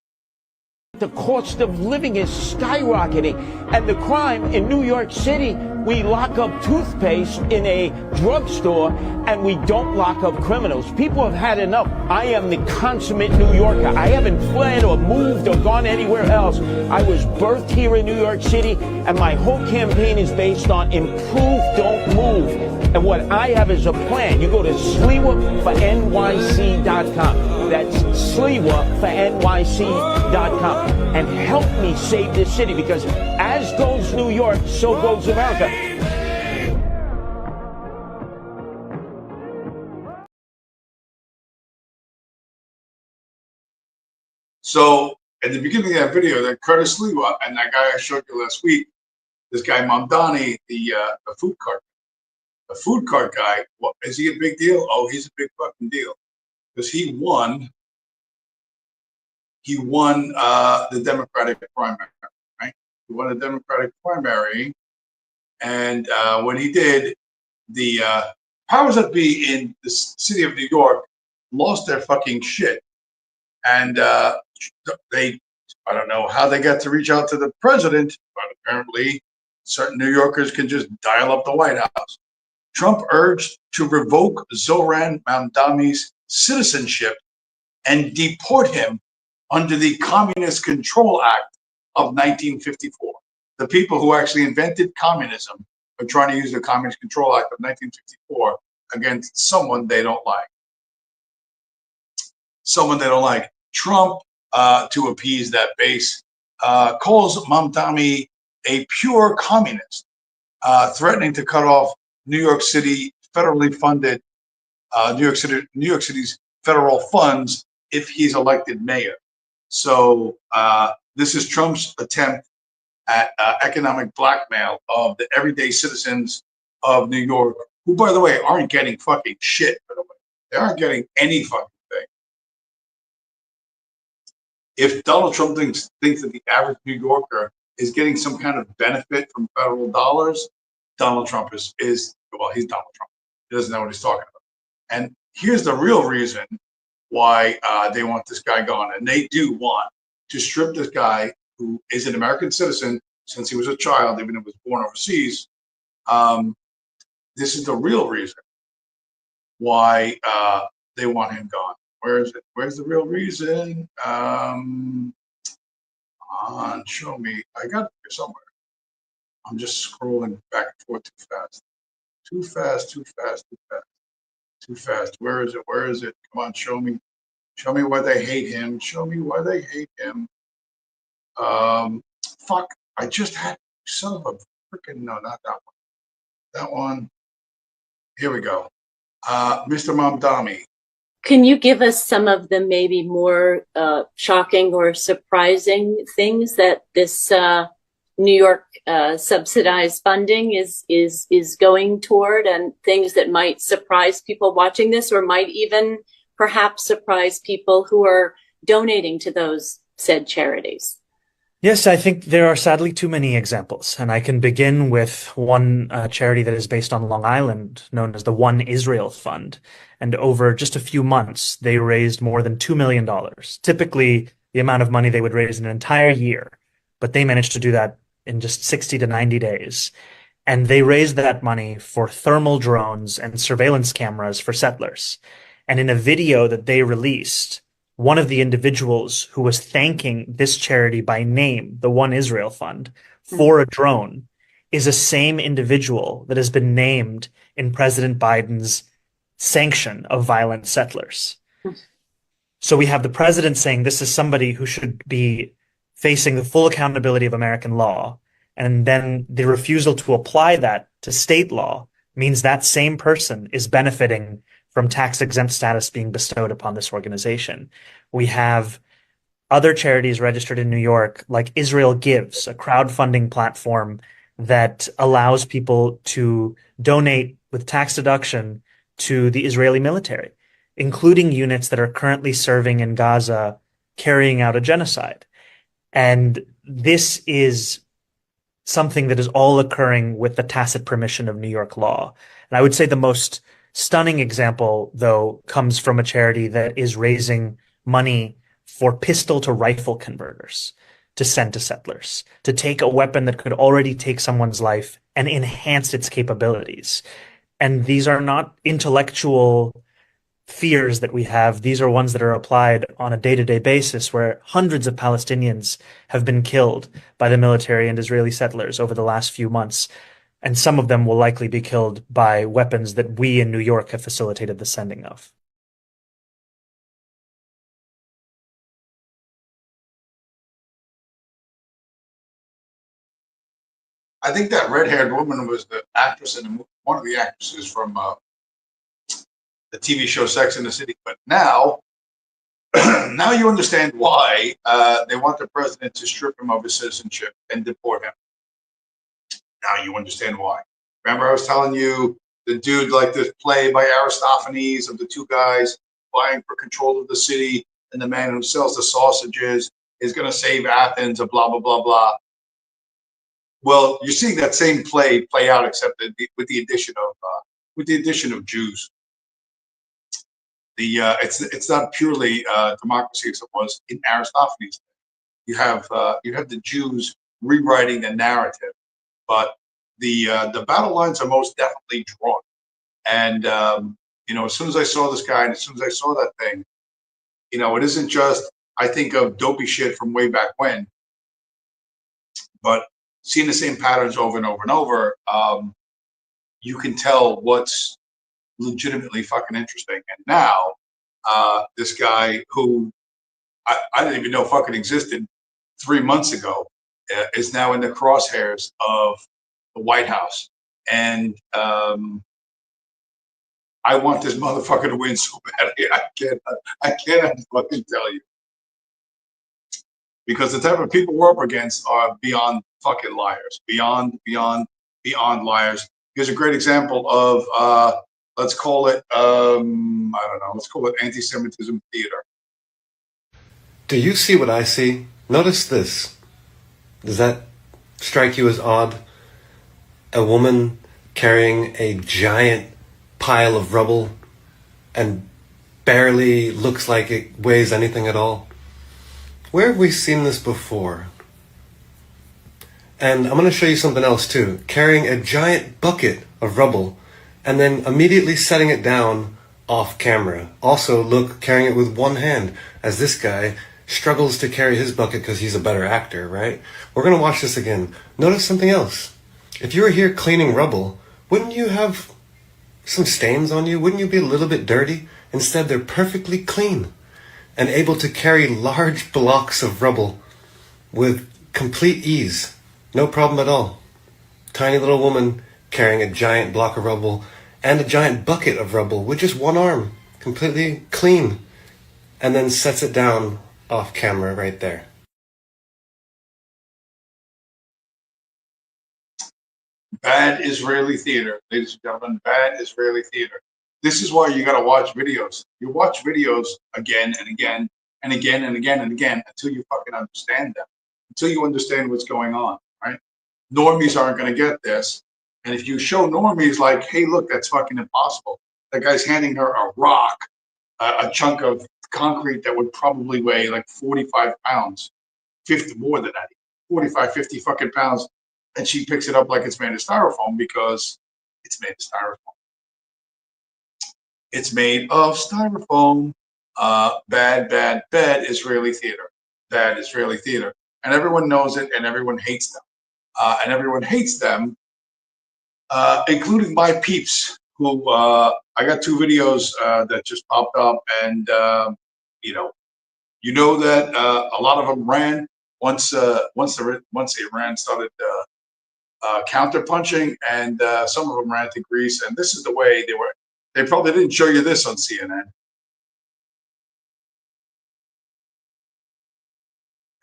The cost of living is skyrocketing, and the crime in New York City, we lock up toothpaste in a drugstore and we don't lock up criminals. People have had enough. I am the consummate New Yorker. I haven't fled or moved or gone anywhere else. I was birthed here in New York City, and my whole campaign is based on improve, don't move. And what I have is a plan. You go to sliwafornyc.com. That's sliwafornyc.com. And help me save this city, because as goes New York, so goes America. So at the beginning of that video, that Curtis Sliwa and that guy I showed you last week, this guy Mamdani, the food cart guy, is he a big deal? Oh, he's a big fucking deal, because he won the Democratic primary, right? He won the Democratic primary, and when he did, the powers that be in the city of New York lost their fucking shit, and I don't know how they got to reach out to the president, but apparently certain New Yorkers can just dial up the White House. Trump urged to revoke Zoran Mamdani's citizenship and deport him under the Communist Control Act of 1954. The people who actually invented communism are trying to use the Communist Control Act of 1954 against someone they don't like. Trump, to appease that base, calls Mamdani a pure communist, threatening to cut off New York City federally funded New York City's federal funds if he's elected mayor. So this is Trump's attempt at economic blackmail of the everyday citizens of New York, who, by the way, aren't getting fucking shit. By the way, they aren't getting any fucking thing. If Donald Trump thinks that the average New Yorker is getting some kind of benefit from federal dollars, Donald Trump is he's Donald Trump. He doesn't know what he's talking about. And here's the real reason why they want this guy gone. And they do want to strip this guy, who is an American citizen since he was a child, even if he was born overseas. This is the real reason why they want him gone. Where is it? Where's the real reason? Show me. I got it here somewhere. I'm just scrolling back and forth too fast. Too fast. Where is it? Come on, show me. Show me why they hate him. Fuck. I just had son of a freaking, no, not that one. That one. Here we go. Mr. Mamdani. Can you give us some of the maybe more shocking or surprising things that this New York subsidized funding is going toward, and things that might surprise people watching this, or might even perhaps surprise people who are donating to those said charities? Yes, I think there are sadly too many examples, and I can begin with one charity that is based on Long Island, known as the One Israel Fund. And over just a few months, they raised more than $2 million, typically the amount of money they would raise in an entire year. But they managed to do that in just 60 to 90 days. And they raised that money for thermal drones and surveillance cameras for settlers. And in a video that they released, one of the individuals who was thanking this charity by name, the One Israel Fund, for a drone, is the same individual that has been named in President Biden's sanction of violent settlers. So we have the president saying this is somebody who should be facing the full accountability of American law. And then the refusal to apply that to state law means that same person is benefiting from tax-exempt status being bestowed upon this organization. We have other charities registered in New York, like Israel Gives, a crowdfunding platform that allows people to donate with tax deduction to the Israeli military, including units that are currently serving in Gaza, carrying out a genocide. And this is something that is all occurring with the tacit permission of New York law. And I would say the most stunning example, though, comes from a charity that is raising money for pistol to rifle converters to send to settlers, to take a weapon that could already take someone's life and enhance its capabilities. And these are not intellectual fears that we have. These are ones that are applied on a day-to-day basis, where hundreds of Palestinians have been killed by the military and Israeli settlers over the last few months. And some of them will likely be killed by weapons that we in New York have facilitated the sending of. I think that red-haired woman was the actress in the movie, one of the actresses from the TV show Sex and the City. But now, now you understand why they want the president to strip him of his citizenship and deport him. Now you understand why. Remember I was telling you the dude, like this play by Aristophanes of the two guys vying for control of the city, and the man who sells the sausages is going to save Athens, and blah, blah, blah, blah. Well, you're seeing that same play out, except with the addition of Jews. It's not purely democracy as it was in Aristophanes. You have the Jews rewriting the narrative, but the battle lines are most definitely drawn. And as soon as I saw this guy, and as soon as I saw that thing, it isn't just I think of dopey shit from way back when, but seeing the same patterns over and over and over, you can tell what's legitimately fucking interesting. And now, this guy who I didn't even know fucking existed 3 months ago is now in the crosshairs of the White House. And I want this motherfucker to win so badly. I can't fucking tell you. Because the type of people we're up against are beyond fucking liars. Beyond liars. Here's a great example of, let's call it, I don't know, let's call it anti-Semitism theater. Do you see what I see? Notice this. Does that strike you as odd? A woman carrying a giant pile of rubble and barely looks like it weighs anything at all. Where have we seen this before? And I'm going to show you something else too. Carrying a giant bucket of rubble and then immediately setting it down off camera. Also, look, carrying it with one hand, as this guy struggles to carry his bucket because he's a better actor, right? We're going to watch this again. Notice something else. If you were here cleaning rubble, wouldn't you have some stains on you? Wouldn't you be a little bit dirty? Instead, they're perfectly clean and able to carry large blocks of rubble with complete ease. No problem at all. Tiny little woman carrying a giant block of rubble and a giant bucket of rubble with just one arm, completely clean, and then sets it down off camera right there. Bad Israeli theater, ladies and gentlemen, bad Israeli theater. This is why you got to watch videos. You watch videos again and again and again and again and again until you fucking understand them. until you understand what's going on, right? Normies aren't going to get this. And if you show normies like, hey, look, that's fucking impossible. That guy's handing her a rock, a chunk of concrete that would probably weigh like 45 pounds, 50 more than that, 45, 50 fucking pounds. And she picks it up like it's made of styrofoam because it's made of styrofoam. It's made of styrofoam. Bad Israeli theater. Bad Israeli theater. And everyone knows it and everyone hates them. And everyone hates them, including my peeps, who I got 2 videos that just popped up. And, you know that a lot of them ran once Iran started counter punching, and some of them ran to Greece. And this is the way they were. They probably didn't show you this on CNN.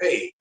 Hey.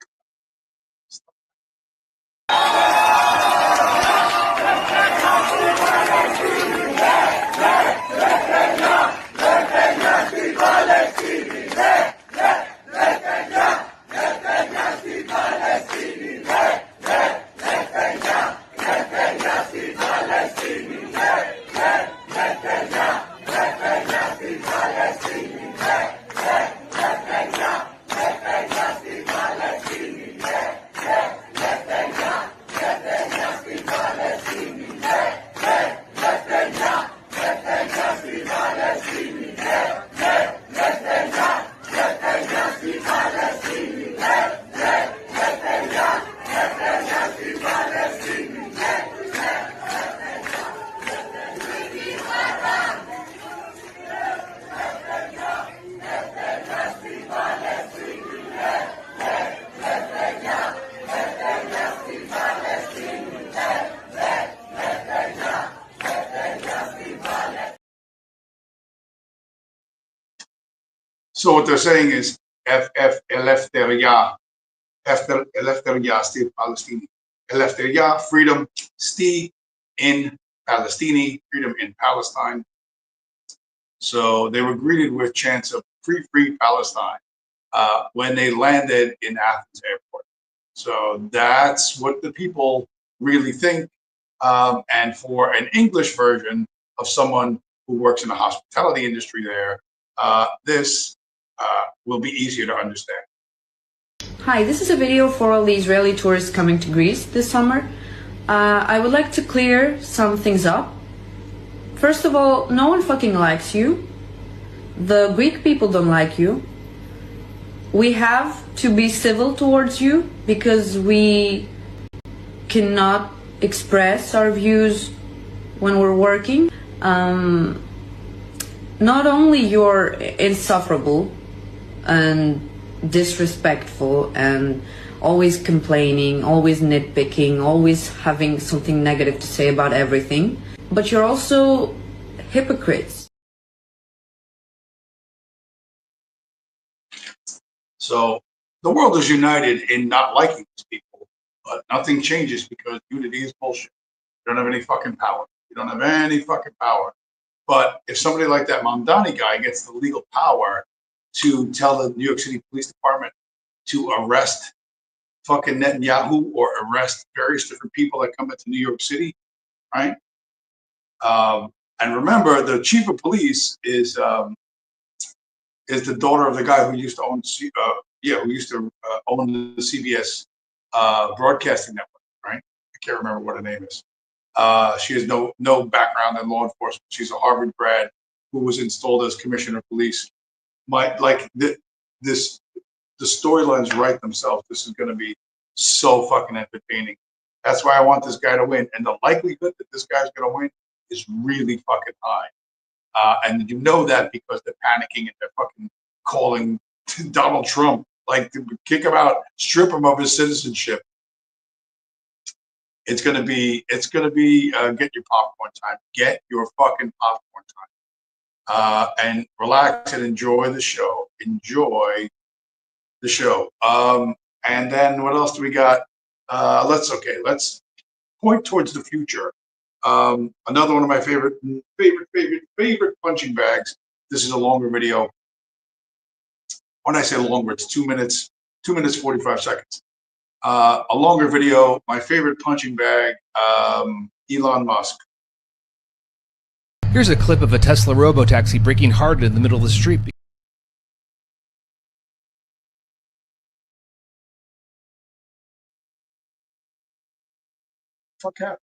So what they're saying is Eleftheria, State Palestine. Eleftheria, freedom, Sti in Palestine, freedom in Palestine. So they were greeted with chants of free Palestine when they landed in Athens airport. So that's what the people really think. And for an English version of someone who works in the hospitality industry there, this will be easier to understand. Hi, this is a video for all the Israeli tourists coming to Greece this summer. I would like to clear some things up. First of all, no one fucking likes you. The Greek people don't like you. We have to be civil towards you because we cannot express our views when we're working. Not only you're insufferable and disrespectful and always complaining, always nitpicking, always having something negative to say about everything, but you're also hypocrites. So the world is united in not liking these people, but nothing changes because unity is bullshit. You don't have any fucking power. You don't have any fucking power. But if somebody like that Mamdani guy gets the legal power to tell the New York City Police Department to arrest fucking Netanyahu or arrest various different people that come into New York City, right? And remember, the chief of police is the daughter of the guy who used to own, own the CBS broadcasting network, right? I can't remember what her name is. She has no background in law enforcement. She's a Harvard grad who was installed as commissioner of police. The storylines write themselves. This is going to be so fucking entertaining. That's why I want this guy to win. And the likelihood that this guy's going to win is really fucking high. And you know that because they're panicking and they're fucking calling Donald Trump, like to kick him out, strip him of his citizenship. It's gonna be get your popcorn time. Get your fucking popcorn time. And relax and enjoy the show. Enjoy the show. And then what else do we got? Let's point towards the future. Another one of my favorite punching bags. This is a longer video. When I say longer, it's 2 minutes, 2 minutes 45 seconds. A longer video, my favorite punching bag, Elon Musk. Here's a clip of a Tesla robotaxi braking hard in the middle of the street. Fuck yeah.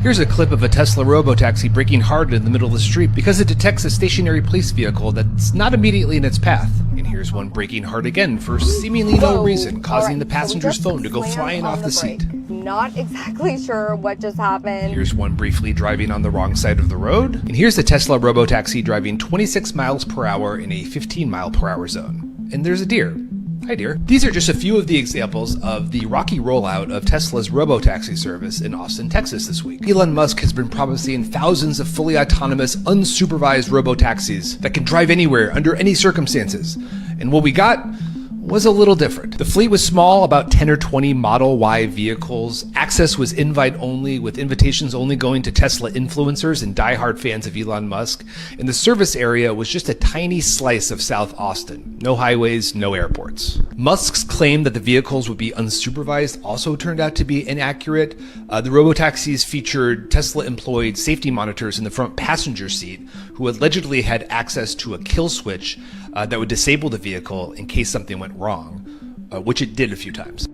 Here's a clip of a Tesla robotaxi braking hard in the middle of the street because it detects a stationary police vehicle that's not immediately in its path. And here's one braking hard again for seemingly no reason, causing the passenger's phone to go flying off the seat. Not exactly sure what just happened. Here's one briefly driving on the wrong side of the road. And here's the Tesla robotaxi driving 26 miles per hour in a 15 mile per hour zone. And there's a deer. Hi, dear. These are just a few of the examples of the rocky rollout of Tesla's robotaxi service in Austin, Texas this week. Elon Musk has been promising thousands of fully autonomous, unsupervised robotaxis that can drive anywhere under any circumstances. And what we got was a little different. The fleet was small, about 10 or 20 Model Y vehicles. Access was invite only, with invitations only going to Tesla influencers and diehard fans of Elon Musk. And the service area was just a tiny slice of South Austin. No highways, no airports. Musk's claim that the vehicles would be unsupervised also turned out to be inaccurate. The robotaxis featured Tesla-employed safety monitors in the front passenger seat who allegedly had access to a kill switch that would disable the vehicle in case something went wrong, which it did a few times.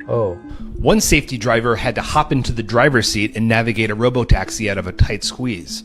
Oh. One safety driver had to hop into the driver's seat and navigate a robotaxi out of a tight squeeze.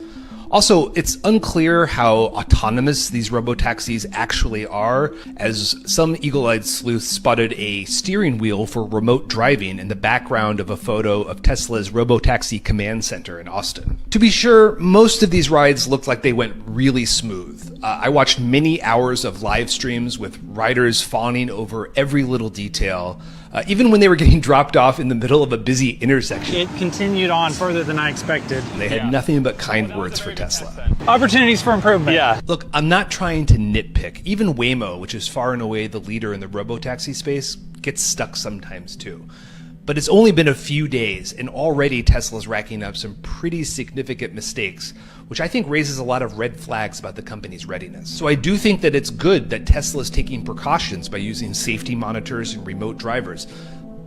Also, it's unclear how autonomous these robotaxis actually are, as some eagle-eyed sleuths spotted a steering wheel for remote driving in the background of a photo of Tesla's robotaxi command center in Austin. To be sure, most of these rides looked like they went really smooth. I watched many hours of live streams with riders fawning over every little detail, even when they were getting dropped off in the middle of a busy intersection. It continued on further than I expected. They had nothing but kind words for Tesla. Opportunities for improvement. Yeah. Look, I'm not trying to nitpick. Even Waymo, which is far and away the leader in the robotaxi space, gets stuck sometimes too. But it's only been a few days, and already Tesla's racking up some pretty significant mistakes, which I think raises a lot of red flags about the company's readiness. So I do think that it's good that Tesla is taking precautions by using safety monitors and remote drivers.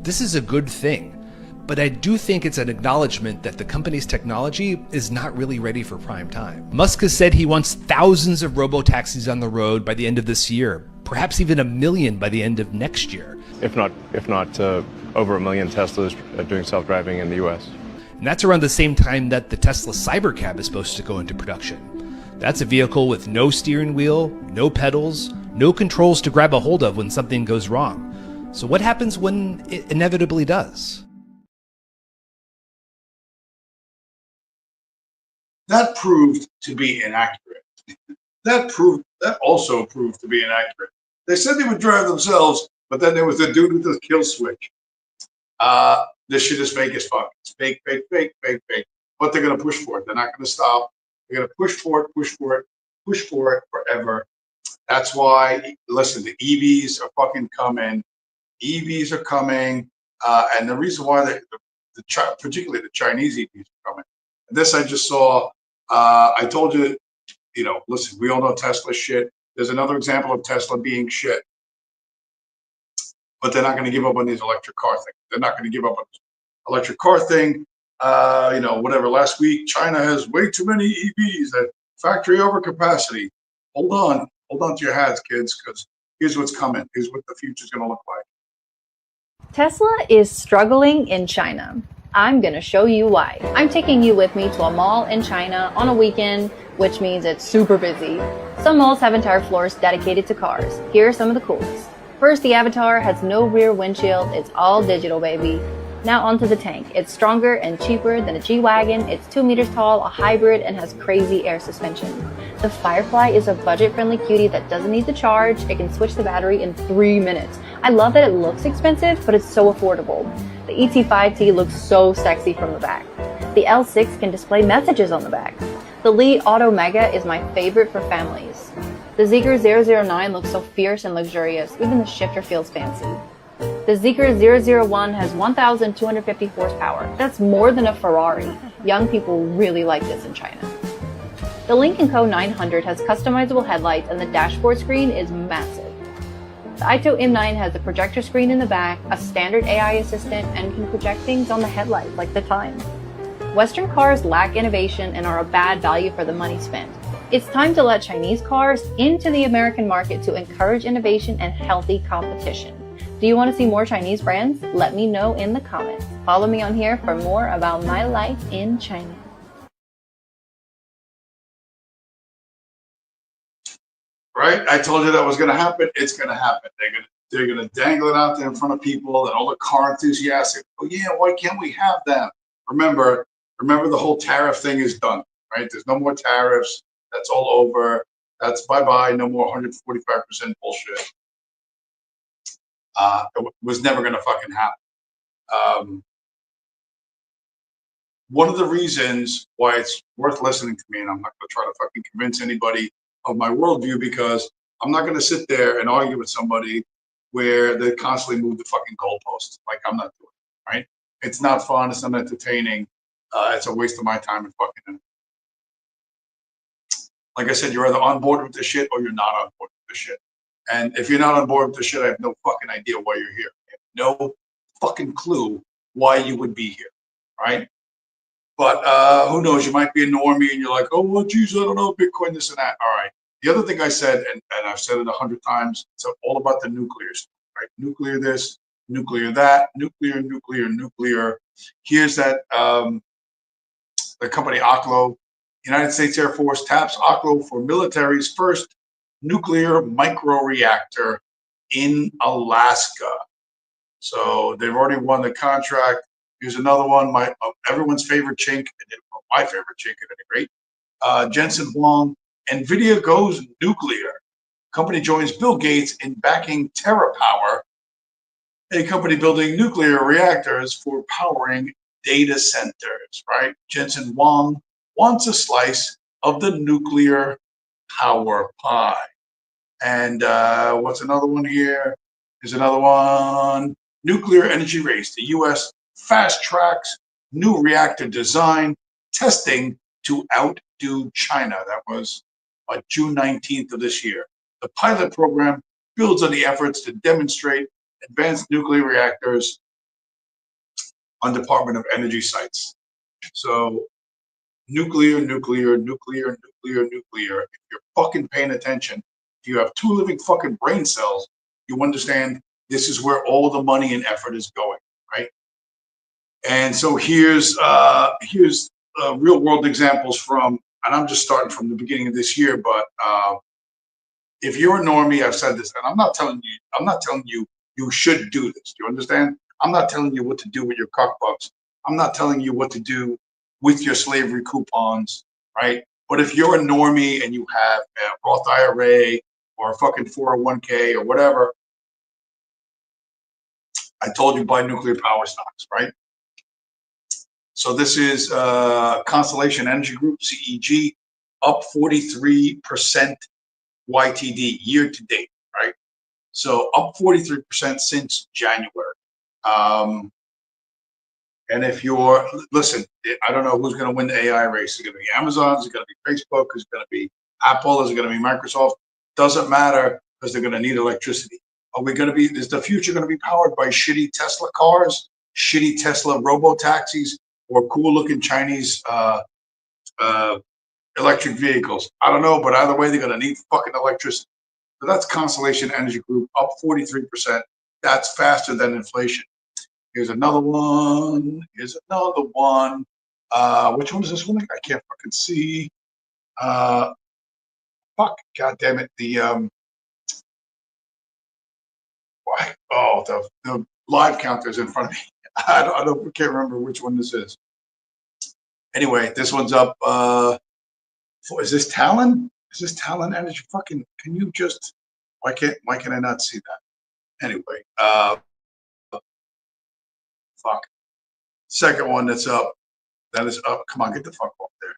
This is a good thing. But I do think it's an acknowledgement that the company's technology is not really ready for prime time. Musk has said he wants thousands of robotaxis on the road by the end of this year, perhaps even 1 million by the end of next year. If not over 1 million Teslas doing self-driving in the US. And that's around the same time that the Tesla Cybercab is supposed to go into production. That's a vehicle with no steering wheel, no pedals, no controls to grab a hold of when something goes wrong. So what happens when it inevitably does? That proved to be inaccurate. That also proved to be inaccurate. They said they would drive themselves, but then there was a dude with a kill switch. This shit is fake as fuck. It's fake, fake, fake, fake, fake. But they're gonna push for it. They're not gonna stop. They're gonna push for it, push for it, push for it forever. That's why, listen, the EVs are fucking coming. EVs are coming, and the reason why particularly the Chinese EVs are coming. And this I just saw. I told you, listen, we all know Tesla shit. There's another example of Tesla being shit. But they're not going to give up on these electric car thing. They're not going to give up on this electric car thing. Whatever. Last week, China has way too many EVs at factory overcapacity. Hold on to your hats, kids, because here's what's coming. Here's what the future's going to look like. Tesla is struggling in China. I'm going to show you why. I'm taking you with me to a mall in China on a weekend, which means it's super busy. Some malls have entire floors dedicated to cars. Here are some of the coolest. First, the Avatar has no rear windshield. It's all digital, baby. Now onto the tank. It's stronger and cheaper than a G-Wagon. It's 2 meters tall, a hybrid, and has crazy air suspension. The Firefly is a budget-friendly cutie that doesn't need to charge. It can switch the battery in 3 minutes. I love that it looks expensive, but it's so affordable. The ET5T looks so sexy from the back. The L6 can display messages on the back. The Li Auto Mega is my favorite for families. The Zeekr 009 looks so fierce and luxurious, even the shifter feels fancy. The Zeekr 001 has 1,250 horsepower. That's more than a Ferrari. Young people really like this in China. The Lynk & Co 900 has customizable headlights and the dashboard screen is massive. The Ito M9 has a projector screen in the back, a standard AI assistant, and can project things on the headlight like the time. Western cars lack innovation and are a bad value for the money spent. It's time to let Chinese cars into the American market to encourage innovation and healthy competition. Do you want to see more Chinese brands? Let me know in the comments. Follow me on here for more about my life in China. Right? I told you that was going to happen. It's going to happen. They're going to dangle it out there in front of people and all the car enthusiasts. Oh yeah, why can't we have them? Remember the whole tariff thing is done, right? There's no more tariffs. That's all over. That's bye-bye. No more 145% bullshit. It was never going to fucking happen. One of the reasons why it's worth listening to me, and I'm not going to try to fucking convince anybody of my worldview, because I'm not going to sit there and argue with somebody where they constantly move the fucking goalposts. Like, I'm not doing it, right? It's not fun. It's not entertaining. It's a waste of my time and fucking energy. Like I said, you're either on board with the shit or you're not on board with the shit. And if you're not on board with the shit, I have no fucking idea why you're here. I have no fucking clue why you would be here, right? But who knows? You might be a normie and you're like, oh, well, geez, I don't know, Bitcoin, this and that. All right. The other thing I said, and I've said it 100 times, it's all about the nuclear stuff, right? Nuclear this, nuclear that, nuclear. Here's that, the company Oklo. United States Air Force taps Oklo for military's first nuclear microreactor in Alaska. So they've already won the contract. Here's another one, everyone's favorite chink, my favorite chink at any rate. Jensen Huang, NVIDIA goes nuclear. Company joins Bill Gates in backing TerraPower, a company building nuclear reactors for powering data centers, right? Jensen Huang wants a slice of the nuclear power pie. And what's another one here? Here's another one. Nuclear energy race. The U.S. fast tracks new reactor design testing to outdo China. That was on June 19th of this year. The pilot program builds on the efforts to demonstrate advanced nuclear reactors on Department of Energy sites. So nuclear. If you're fucking paying attention, if you have two living fucking brain cells, you understand this is where all the money and effort is going, right? And so here's real world examples from, and I'm just starting from the beginning of this year, but if you're a normie, I've said this, and I'm not telling you you should do this. Do you understand? I'm not telling you what to do with your cockbucks. I'm not telling you what to do with your slavery coupons, right? But if you're a normie and you have a Roth IRA or a fucking 401k or whatever, I told you buy nuclear power stocks, right? So this is Constellation Energy Group, CEG, up 43% YTD year to date, right? So up 43% since January. And if you're, listen, I don't know who's going to win the AI race. Is it going to be Amazon? Is it going to be Facebook? Is it going to be Apple? Is it going to be Microsoft? Doesn't matter, because they're going to need electricity. Are we going to be, is the future going to be powered by shitty Tesla cars, shitty Tesla robo-taxis, or cool looking Chinese electric vehicles? I don't know, but either way, they're going to need fucking electricity. So that's Constellation Energy Group, up 43%. That's faster than inflation. Here's another one. Here's another one. Which one is this one? I can't fucking see. Fuck. God damn it. The why? Oh, the live counter's in front of me. I can't remember which one this is. Anyway, this one's up. Is this Talon? Is this Talon Energy? Fucking. Can you just? Why can I not see that? Anyway. Fuck. Second one that's up. That is up. Come on, get the fuck off there.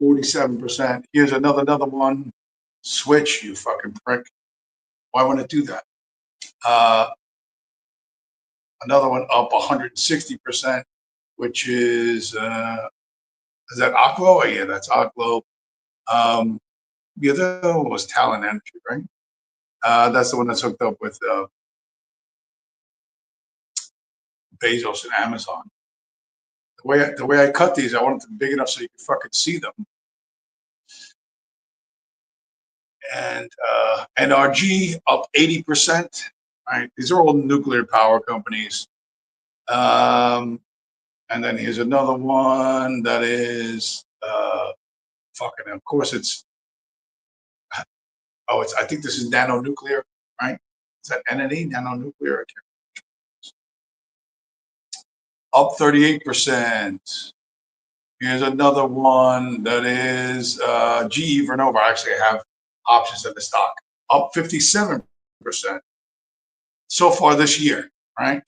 47%. Here's another one. Switch, you fucking prick. Why would it do that? Another one up 160%, which is that Oklo? Oh, yeah, that's Oklo. The other one was Talon Energy, right? That's the one that's hooked up with Bezos and Amazon. The way I cut these, I want them big enough so you can fucking see them. And NRG up 80%. Right, these are all nuclear power companies. And then here's another one that is fucking. Of course, it's. Oh, it's. I think this is nano nuclear, right? Is that NNE nano nuclear? Up 38%. Here's another one that is GE Vernova. Actually, I have options in the stock. Up 57% so far this year, right?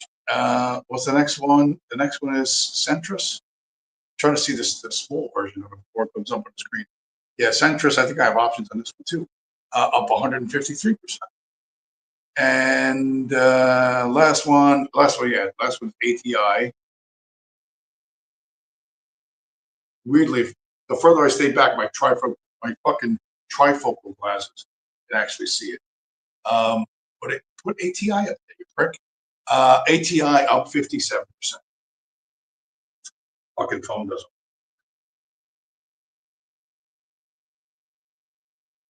What's the next one? The next one is Centrus. I'm trying to see this the small version of it before it comes up on the screen. Yeah, Centrus, I think I have options on this one too. Up 153%. And last one, ATI. Weirdly, the further I stay back, my fucking trifocal glasses can actually see it. Put ATI up there, you prick. ATI up 57%. Fucking phone doesn't.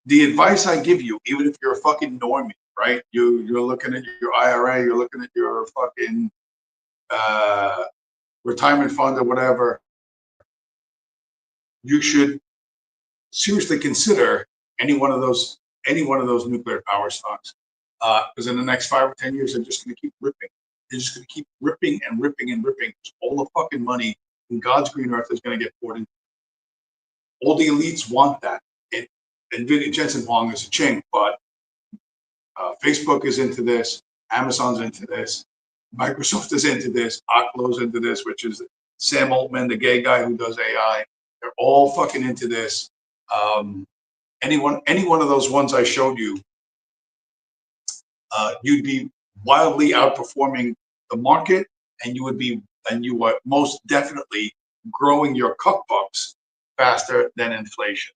The advice I give you, even if you're a fucking normie, right? You're looking at your IRA, you're looking at your fucking retirement fund or whatever. You should seriously consider any one of those nuclear power stocks, because in the next 5 or 10 years, they're just going to keep ripping. They're just going to keep ripping and ripping and ripping. All the fucking money in God's green earth is going to get poured in. All the elites want that. And Jensen Huang is a chink, but Facebook is into this, Amazon's into this, Microsoft is into this, Oklo's into this, which is Sam Altman, the gay guy who does AI. They're all fucking into this. Any one of those ones I showed you, you'd be wildly outperforming the market, and you are most definitely growing your cookbooks faster than inflation.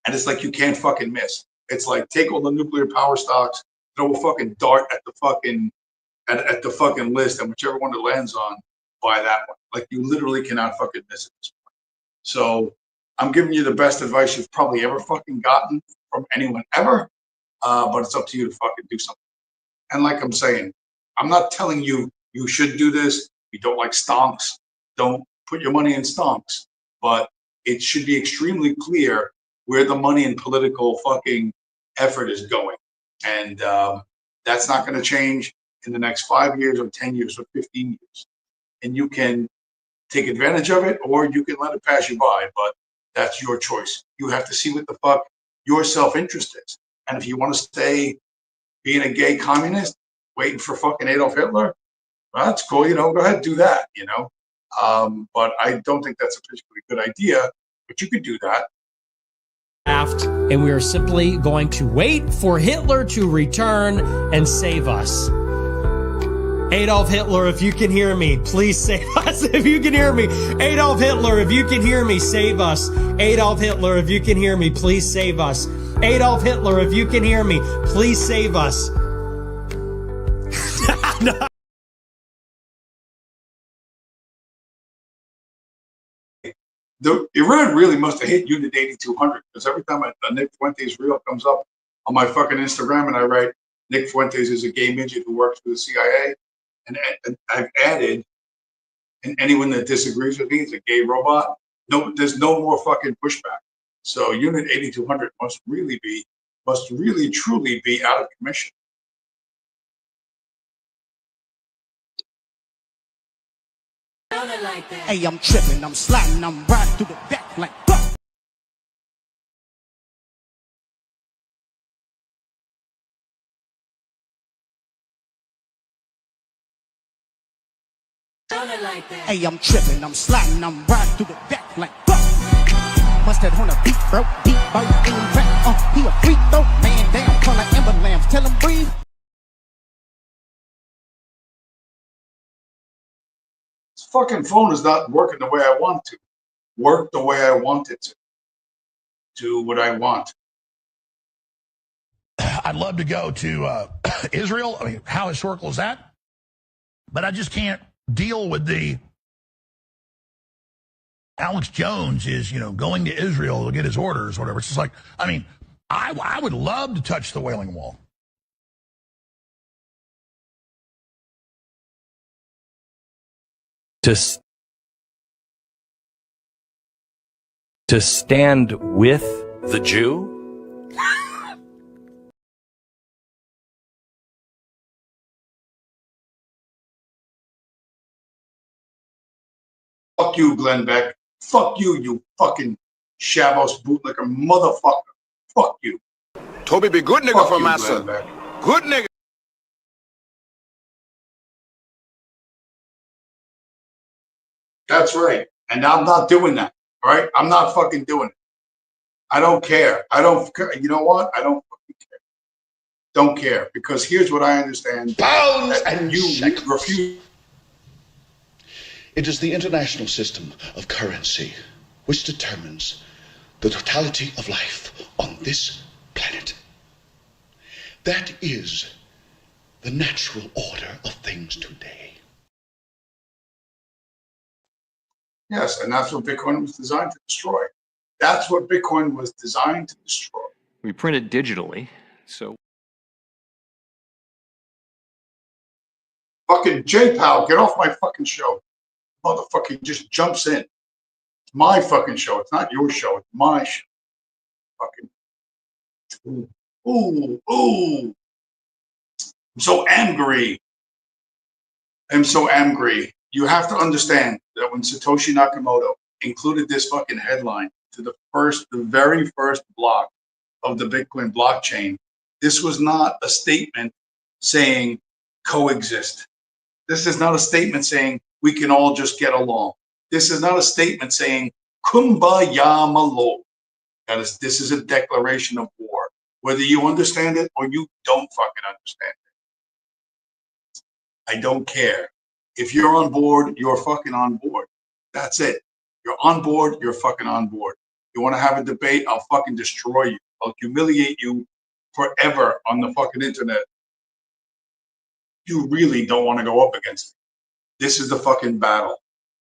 And it's like you can't fucking miss. It's like take all the nuclear power stocks, throw a fucking dart at the fucking list, and whichever one it lands on, buy that one. Like you literally cannot fucking miss it at this point. So I'm giving you the best advice you've probably ever fucking gotten from anyone ever, but it's up to you to fucking do something. And like I'm saying, I'm not telling you you should do this. If you don't like stonks, don't put your money in stonks. But it should be extremely clear where the money and political fucking effort is going. And that's not going to change in the next 5 years or 10 years or 15 years. And you can take advantage of it or you can let it pass you by, but that's your choice. You have to see what the fuck your self-interest is. And if you want to stay being a gay communist, waiting for fucking Adolf Hitler, well, that's cool, go ahead, do that, But I don't think that's a particularly good idea, but you could do that. And we are simply going to wait for Hitler to return and save us. Adolf Hitler, if you can hear me, please save us. If you can hear me, Adolf Hitler, if you can hear me, save us. Adolf Hitler, if you can hear me, please save us. Adolf Hitler, if you can hear me, please save us. No. Iran really must have hit Unit 8200, because every time a Nick Fuentes reel comes up on my fucking Instagram and I write Nick Fuentes is a gay midget who works for the CIA, and I've added, and anyone that disagrees with me is a gay robot. No, there's no more fucking pushback. So Unit 8200 must really truly be out of commission. Hey, I'm tripping, I'm sliding, I'm riding through the back like fuck. Hey, I'm tripping, I'm sliding, I'm riding through the back like fuck. Bust that on a beat, bro, deep boat in back. He a freak though, man down, call like Amber Lambs, tell him breathe. This fucking phone is not working the way I want to. Work the way I want it to. Do what I want. I'd love to go to Israel. I mean, how historical is that? But I just can't deal with the Alex Jones is, going to Israel to get his orders or whatever. It's just like, I mean, I would love to touch the Wailing Wall. To stand with the Jew? Fuck you, Glenn Beck. Fuck you, you fucking shavos bootlicker motherfucker. Fuck you. Toby be good nigga Fuck for you, massa. Glenn Beck. Good nigga. That's right. And I'm not doing that. All right? I'm not fucking doing it. I don't care. I don't care. You know what? I don't fucking care. Don't care. Because here's what I understand. Pounds and you shekels. refuse. It is the international system of currency which determines the totality of life on this planet. That is the natural order of things today. Yes, and that's what Bitcoin was designed to destroy. That's what Bitcoin was designed to destroy. We print it digitally, so. Fucking J-Pal, get off my fucking show. Motherfucker just jumps in. It's my fucking show. It's not your show. It's my show. Fucking. Ooh. I'm so angry. I'm so angry. You have to understand that when Satoshi Nakamoto included this fucking headline to the very first block of the Bitcoin blockchain, this was not a statement saying coexist. This is not a statement saying we can all just get along. This is not a statement saying kumbaya malo. This is a declaration of war. Whether you understand it or you don't fucking understand it. I don't care. If you're on board, you're fucking on board. That's it. You're on board, you're fucking on board. You want to have a debate, I'll fucking destroy you. I'll humiliate you forever on the fucking internet. You really don't want to go up against me. This is the fucking battle.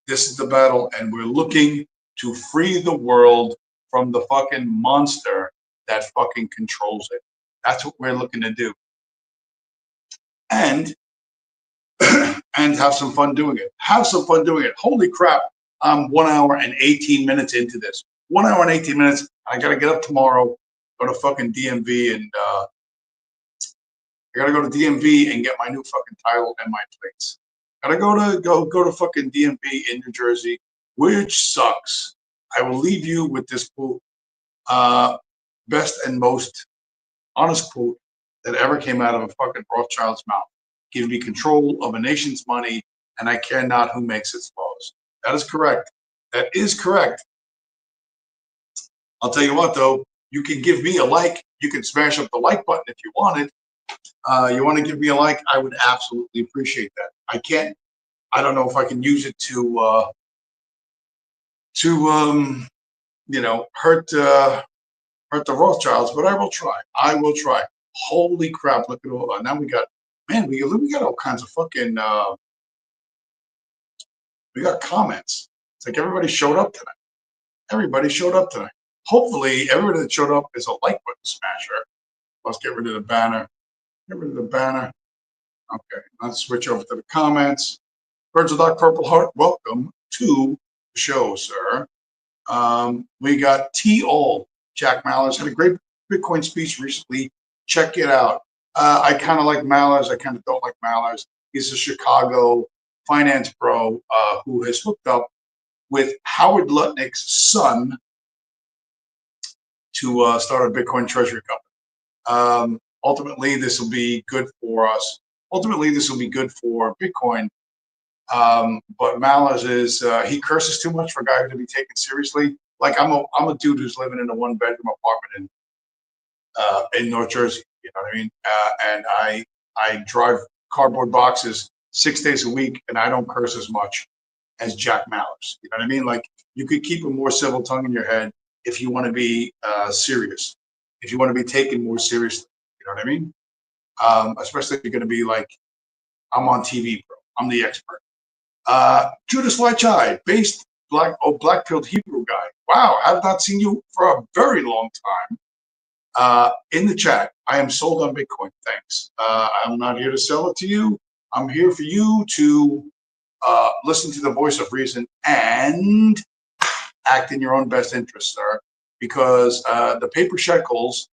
This is the battle, and we're looking to free the world from the fucking monster that fucking controls it. That's what we're looking to do. And have some fun doing it. Have some fun doing it. Holy crap. I'm 1 hour and 18 minutes into this. 1 hour and 18 minutes. I got to get up tomorrow, go to fucking DMV, and I got to go to DMV and get my new fucking title and my plates. Got to go to fucking DMV in New Jersey, which sucks. I will leave you with this quote. Best and most honest quote that ever came out of a fucking Rothschild's mouth. Give me control of a nation's money, and I care not who makes its laws. That is correct. That is correct. I'll tell you what, though. You can give me a like. You can smash up the like button if you wanted. You want to give me a like? I would absolutely appreciate that. I can't. I don't know if I can use it to hurt the Rothschilds, but I will try. I will try. Holy crap! Look at all. Now we got. Man, we got all kinds of fucking. We got comments. It's like everybody showed up tonight. Everybody showed up tonight. Hopefully, everybody that showed up is a like button smasher. Let's get rid of the banner. Get rid of the banner. Okay, let's switch over to the comments. Birds of Dark Purple Heart, welcome to the show, sir. We got T.O. Jack Mallers had a great Bitcoin speech recently. Check it out. I kind of like Mallers. I kind of don't like Mallers. He's a Chicago finance bro who has hooked up with Howard Lutnick's son to start a Bitcoin treasury company. Ultimately, this will be good for us. Ultimately, this will be good for Bitcoin. But Mallers is he curses too much for a guy to be taken seriously. Like I'm a dude who's living in a 1-bedroom apartment in North Jersey. You know what I mean? And I drive cardboard boxes 6 days a week, and I don't curse as much as Jack Mallers. You know what I mean? Like you could keep a more civil tongue in your head if you want to be serious. If you want to be taken more seriously. You You know what I mean? Especially if you're going to be like, I'm on TV, bro. I'm the expert. Judas Waichai, based black-pilled Hebrew guy. Wow, I've not seen you for a very long time. In the chat, I am sold on Bitcoin. Thanks. I'm not here to sell it to you. I'm here for you to listen to the voice of reason and act in your own best interest, sir. Because the paper shekels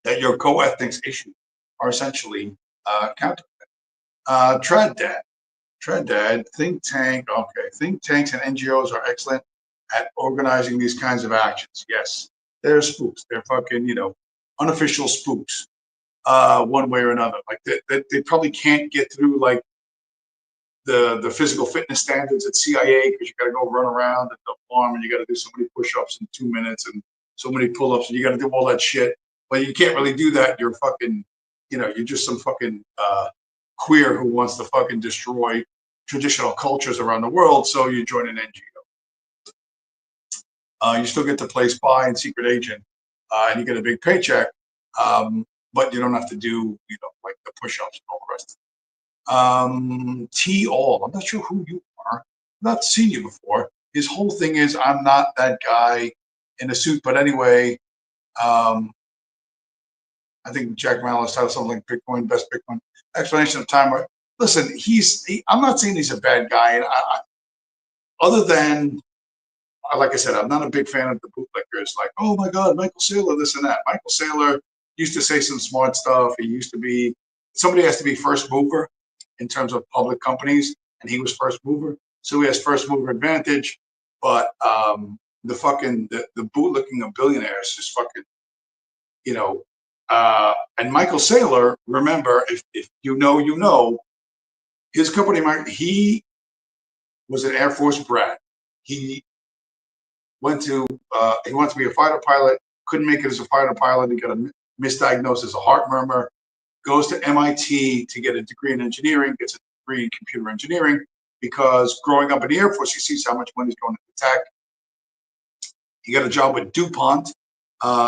that your co-ethnics issue are essentially counterfeit. Treddad, think tank. Okay, think tanks and NGOs are excellent at organizing these kinds of actions. Yes, they're spooks. They're fucking, unofficial spooks. One way or another. Like they probably can't get through like the physical fitness standards at CIA because you got to go run around at the farm and you got to do so many push-ups in 2 minutes and so many pull-ups and you got to do all that shit. But you can't really do that. You're fucking, you're just some fucking queer who wants to fucking destroy traditional cultures around the world. So you join an NGO. You still get to play spy and secret agent, and you get a big paycheck, but you don't have to do, like the push-ups and all the rest. T-All, I'm not sure who you are. I've not seen you before. His whole thing is, I'm not that guy in a suit. But anyway, I think Jack Malice had something like Bitcoin, best Bitcoin explanation of time. Listen, I'm not saying he's a bad guy. And other than, like I said, I'm not a big fan of the bootlickers. Like, oh my God, Michael Saylor, this and that. Michael Saylor used to say some smart stuff. He used to be, somebody has to be first mover in terms of public companies, and he was first mover. So he has first mover advantage. But the bootlicking of billionaires is fucking, and Michael Saylor, remember, if you know, his company, he was an Air Force brat. He wanted to be a fighter pilot, couldn't make it as a fighter pilot. He got a misdiagnosed as a heart murmur, goes to MIT to get a degree in engineering, gets a degree in computer engineering, because growing up in the Air Force, he sees how much money is going into tech. He got a job with DuPont.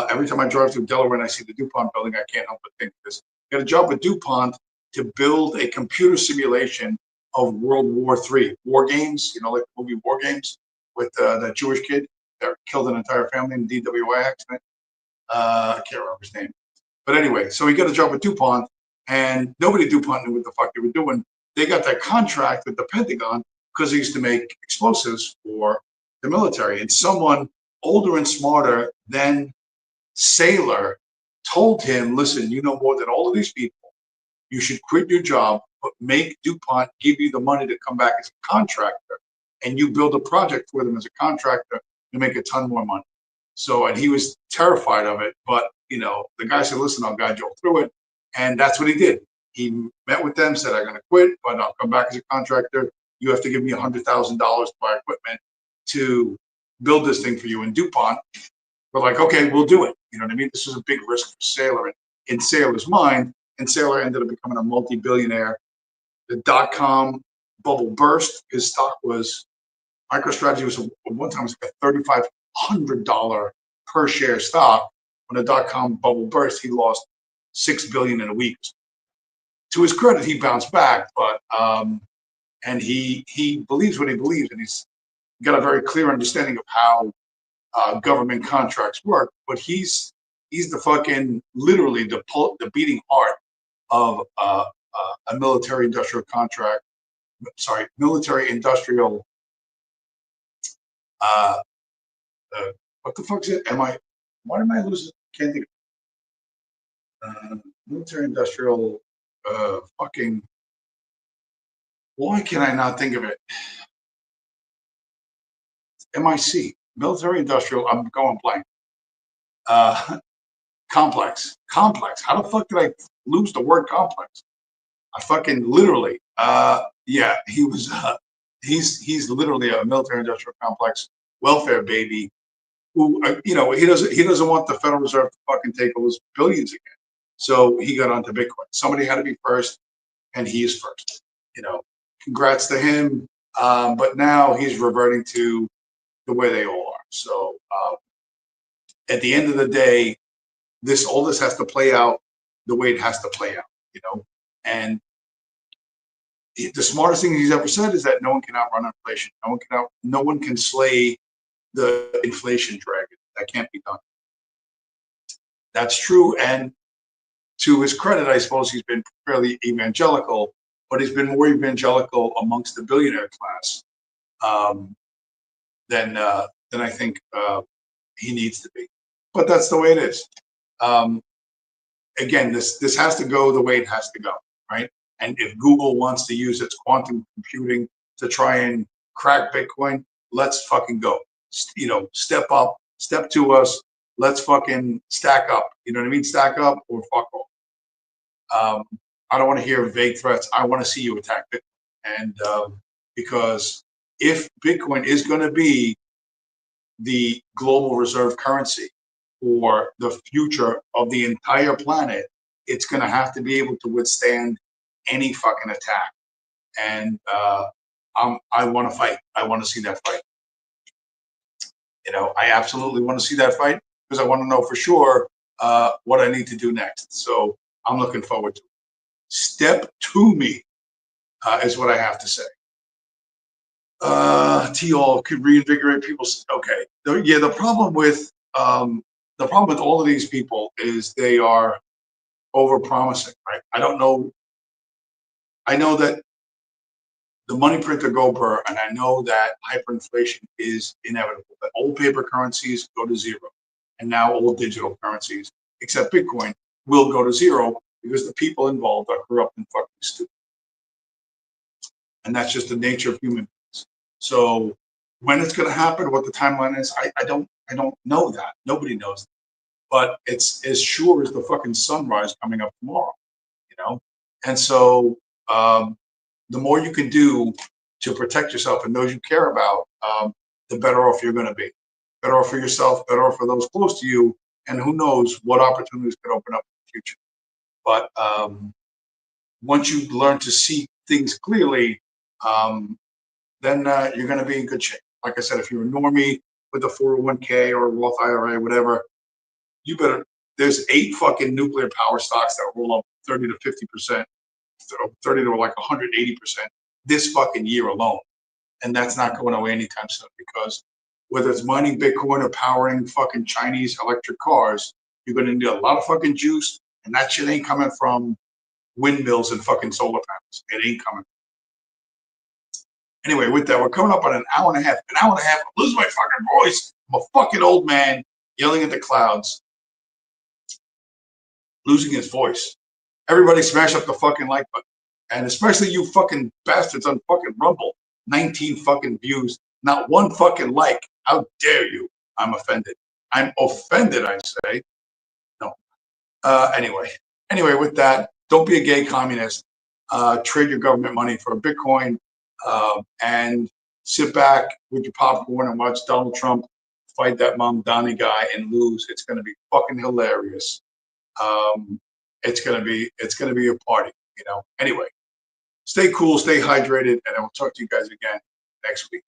Every time I drive through Delaware and I see the DuPont building, I can't help but think of this. He got a job with DuPont to build a computer simulation of World War III. War Games, like the movie War Games with that Jewish kid that killed an entire family in the DWI accident. I can't remember his name. But anyway, so he got a job with DuPont, and nobody at DuPont knew what the fuck they were doing. They got that contract with the Pentagon because they used to make explosives for the military. And someone older and smarter than Saylor told him, listen, you know more than all of these people. You should quit your job, but make DuPont give you the money to come back as a contractor. And you build a project for them as a contractor to make a ton more money. So, and he was terrified of it. But, the guy said, listen, I'll guide you all through it. And that's what he did. He met with them, said, I'm going to quit, but I'll come back as a contractor. You have to give me $100,000 to buy equipment to build this thing for you. And DuPont were like, okay, we'll do it. You know what I mean? This was a big risk for Saylor. And in Saylor's mind, and Saylor ended up becoming a multi-billionaire. The dot-com bubble burst. His stock was, MicroStrategy was one time was like a $3,500 per share stock. When the dot-com bubble burst, he lost $6 billion in a week. To his credit, he bounced back, but and he believes what he believes, and he's got a very clear understanding of how government contracts work. But he's the fucking literally the beating heart of a military-industrial contract. Sorry, military-industrial. What the fuck is it? Why am I losing? Can't think. Military-industrial. Fucking. Why can I not think of it? MIC. Military-industrial. I'm going blank. Complex. How the fuck did I lose the word complex? I fucking literally. Yeah, he was. He's literally a military-industrial complex welfare baby. Who he doesn't want the Federal Reserve to fucking take those billions again. So he got onto Bitcoin. Somebody had to be first, and he is first. Congrats to him. But now he's reverting to the way they all are. So at the end of the day, all this has to play out the way it has to play out, and the smartest thing he's ever said is that no one can outrun inflation. No one can slay the inflation dragon. That can't be done. That's true. And to his credit, I suppose he's been fairly evangelical, but he's been more evangelical amongst the billionaire class than I think he needs to be. But that's the way it is. Again, this has to go the way it has to go, right? And if Google wants to use its quantum computing to try and crack Bitcoin, let's fucking go. Step up, step to us. Let's fucking stack up. You know what I mean? Stack up or fuck off. I don't want to hear vague threats. I want to see you attack Bitcoin. And because if Bitcoin is going to be the global reserve currency for the future of the entire planet, it's going to have to be able to withstand any fucking attack. And I want to fight. I want to see that fight. I absolutely want to see that fight because I want to know for sure what I need to do next. So I'm looking forward to it. Step to me is what I have to say. T-all could reinvigorate people. Okay. The problem with all of these people is they are over-promising, right? I don't know. I know that the money printer go burr, and I know that hyperinflation is inevitable. That old paper currencies go to zero, and now all digital currencies, except Bitcoin, will go to zero because the people involved are corrupt and fucking stupid. And that's just the nature of human beings. So when it's going to happen, what the timeline is, I don't know that. Nobody knows that. But it's as sure as the fucking sunrise coming up tomorrow, And so the more you can do to protect yourself and those you care about, the better off you're going to be. Better off for yourself, better off for those close to you, and who knows what opportunities could open up in the future. But once you learn to see things clearly, then you're going to be in good shape. Like I said, if you're a normie with a 401k or a Roth IRA, whatever, you better. There's 8 fucking nuclear power stocks that roll up 30 to 50%, 30 to like 180% this fucking year alone, and that's not going away anytime soon because whether it's mining Bitcoin or powering fucking Chinese electric cars, you're going to need a lot of fucking juice, and that shit ain't coming from windmills and fucking solar panels. It ain't coming. Anyway, with that, we're coming up on an hour and a half. I'm losing my fucking voice. I'm a fucking old man yelling at the clouds, losing his voice. Everybody smash up the fucking like button. And especially you fucking bastards on fucking Rumble. 19 fucking views, not one fucking like. How dare you? I'm offended. I'm offended, I say. No. Anyway, with that, don't be a gay communist. Trade your government money for Bitcoin and sit back with your popcorn and watch Donald Trump fight that Mom Donnie guy and lose. It's going to be fucking hilarious. It's going to be a party, Anyway, stay cool, stay hydrated, and I will talk to you guys again next week.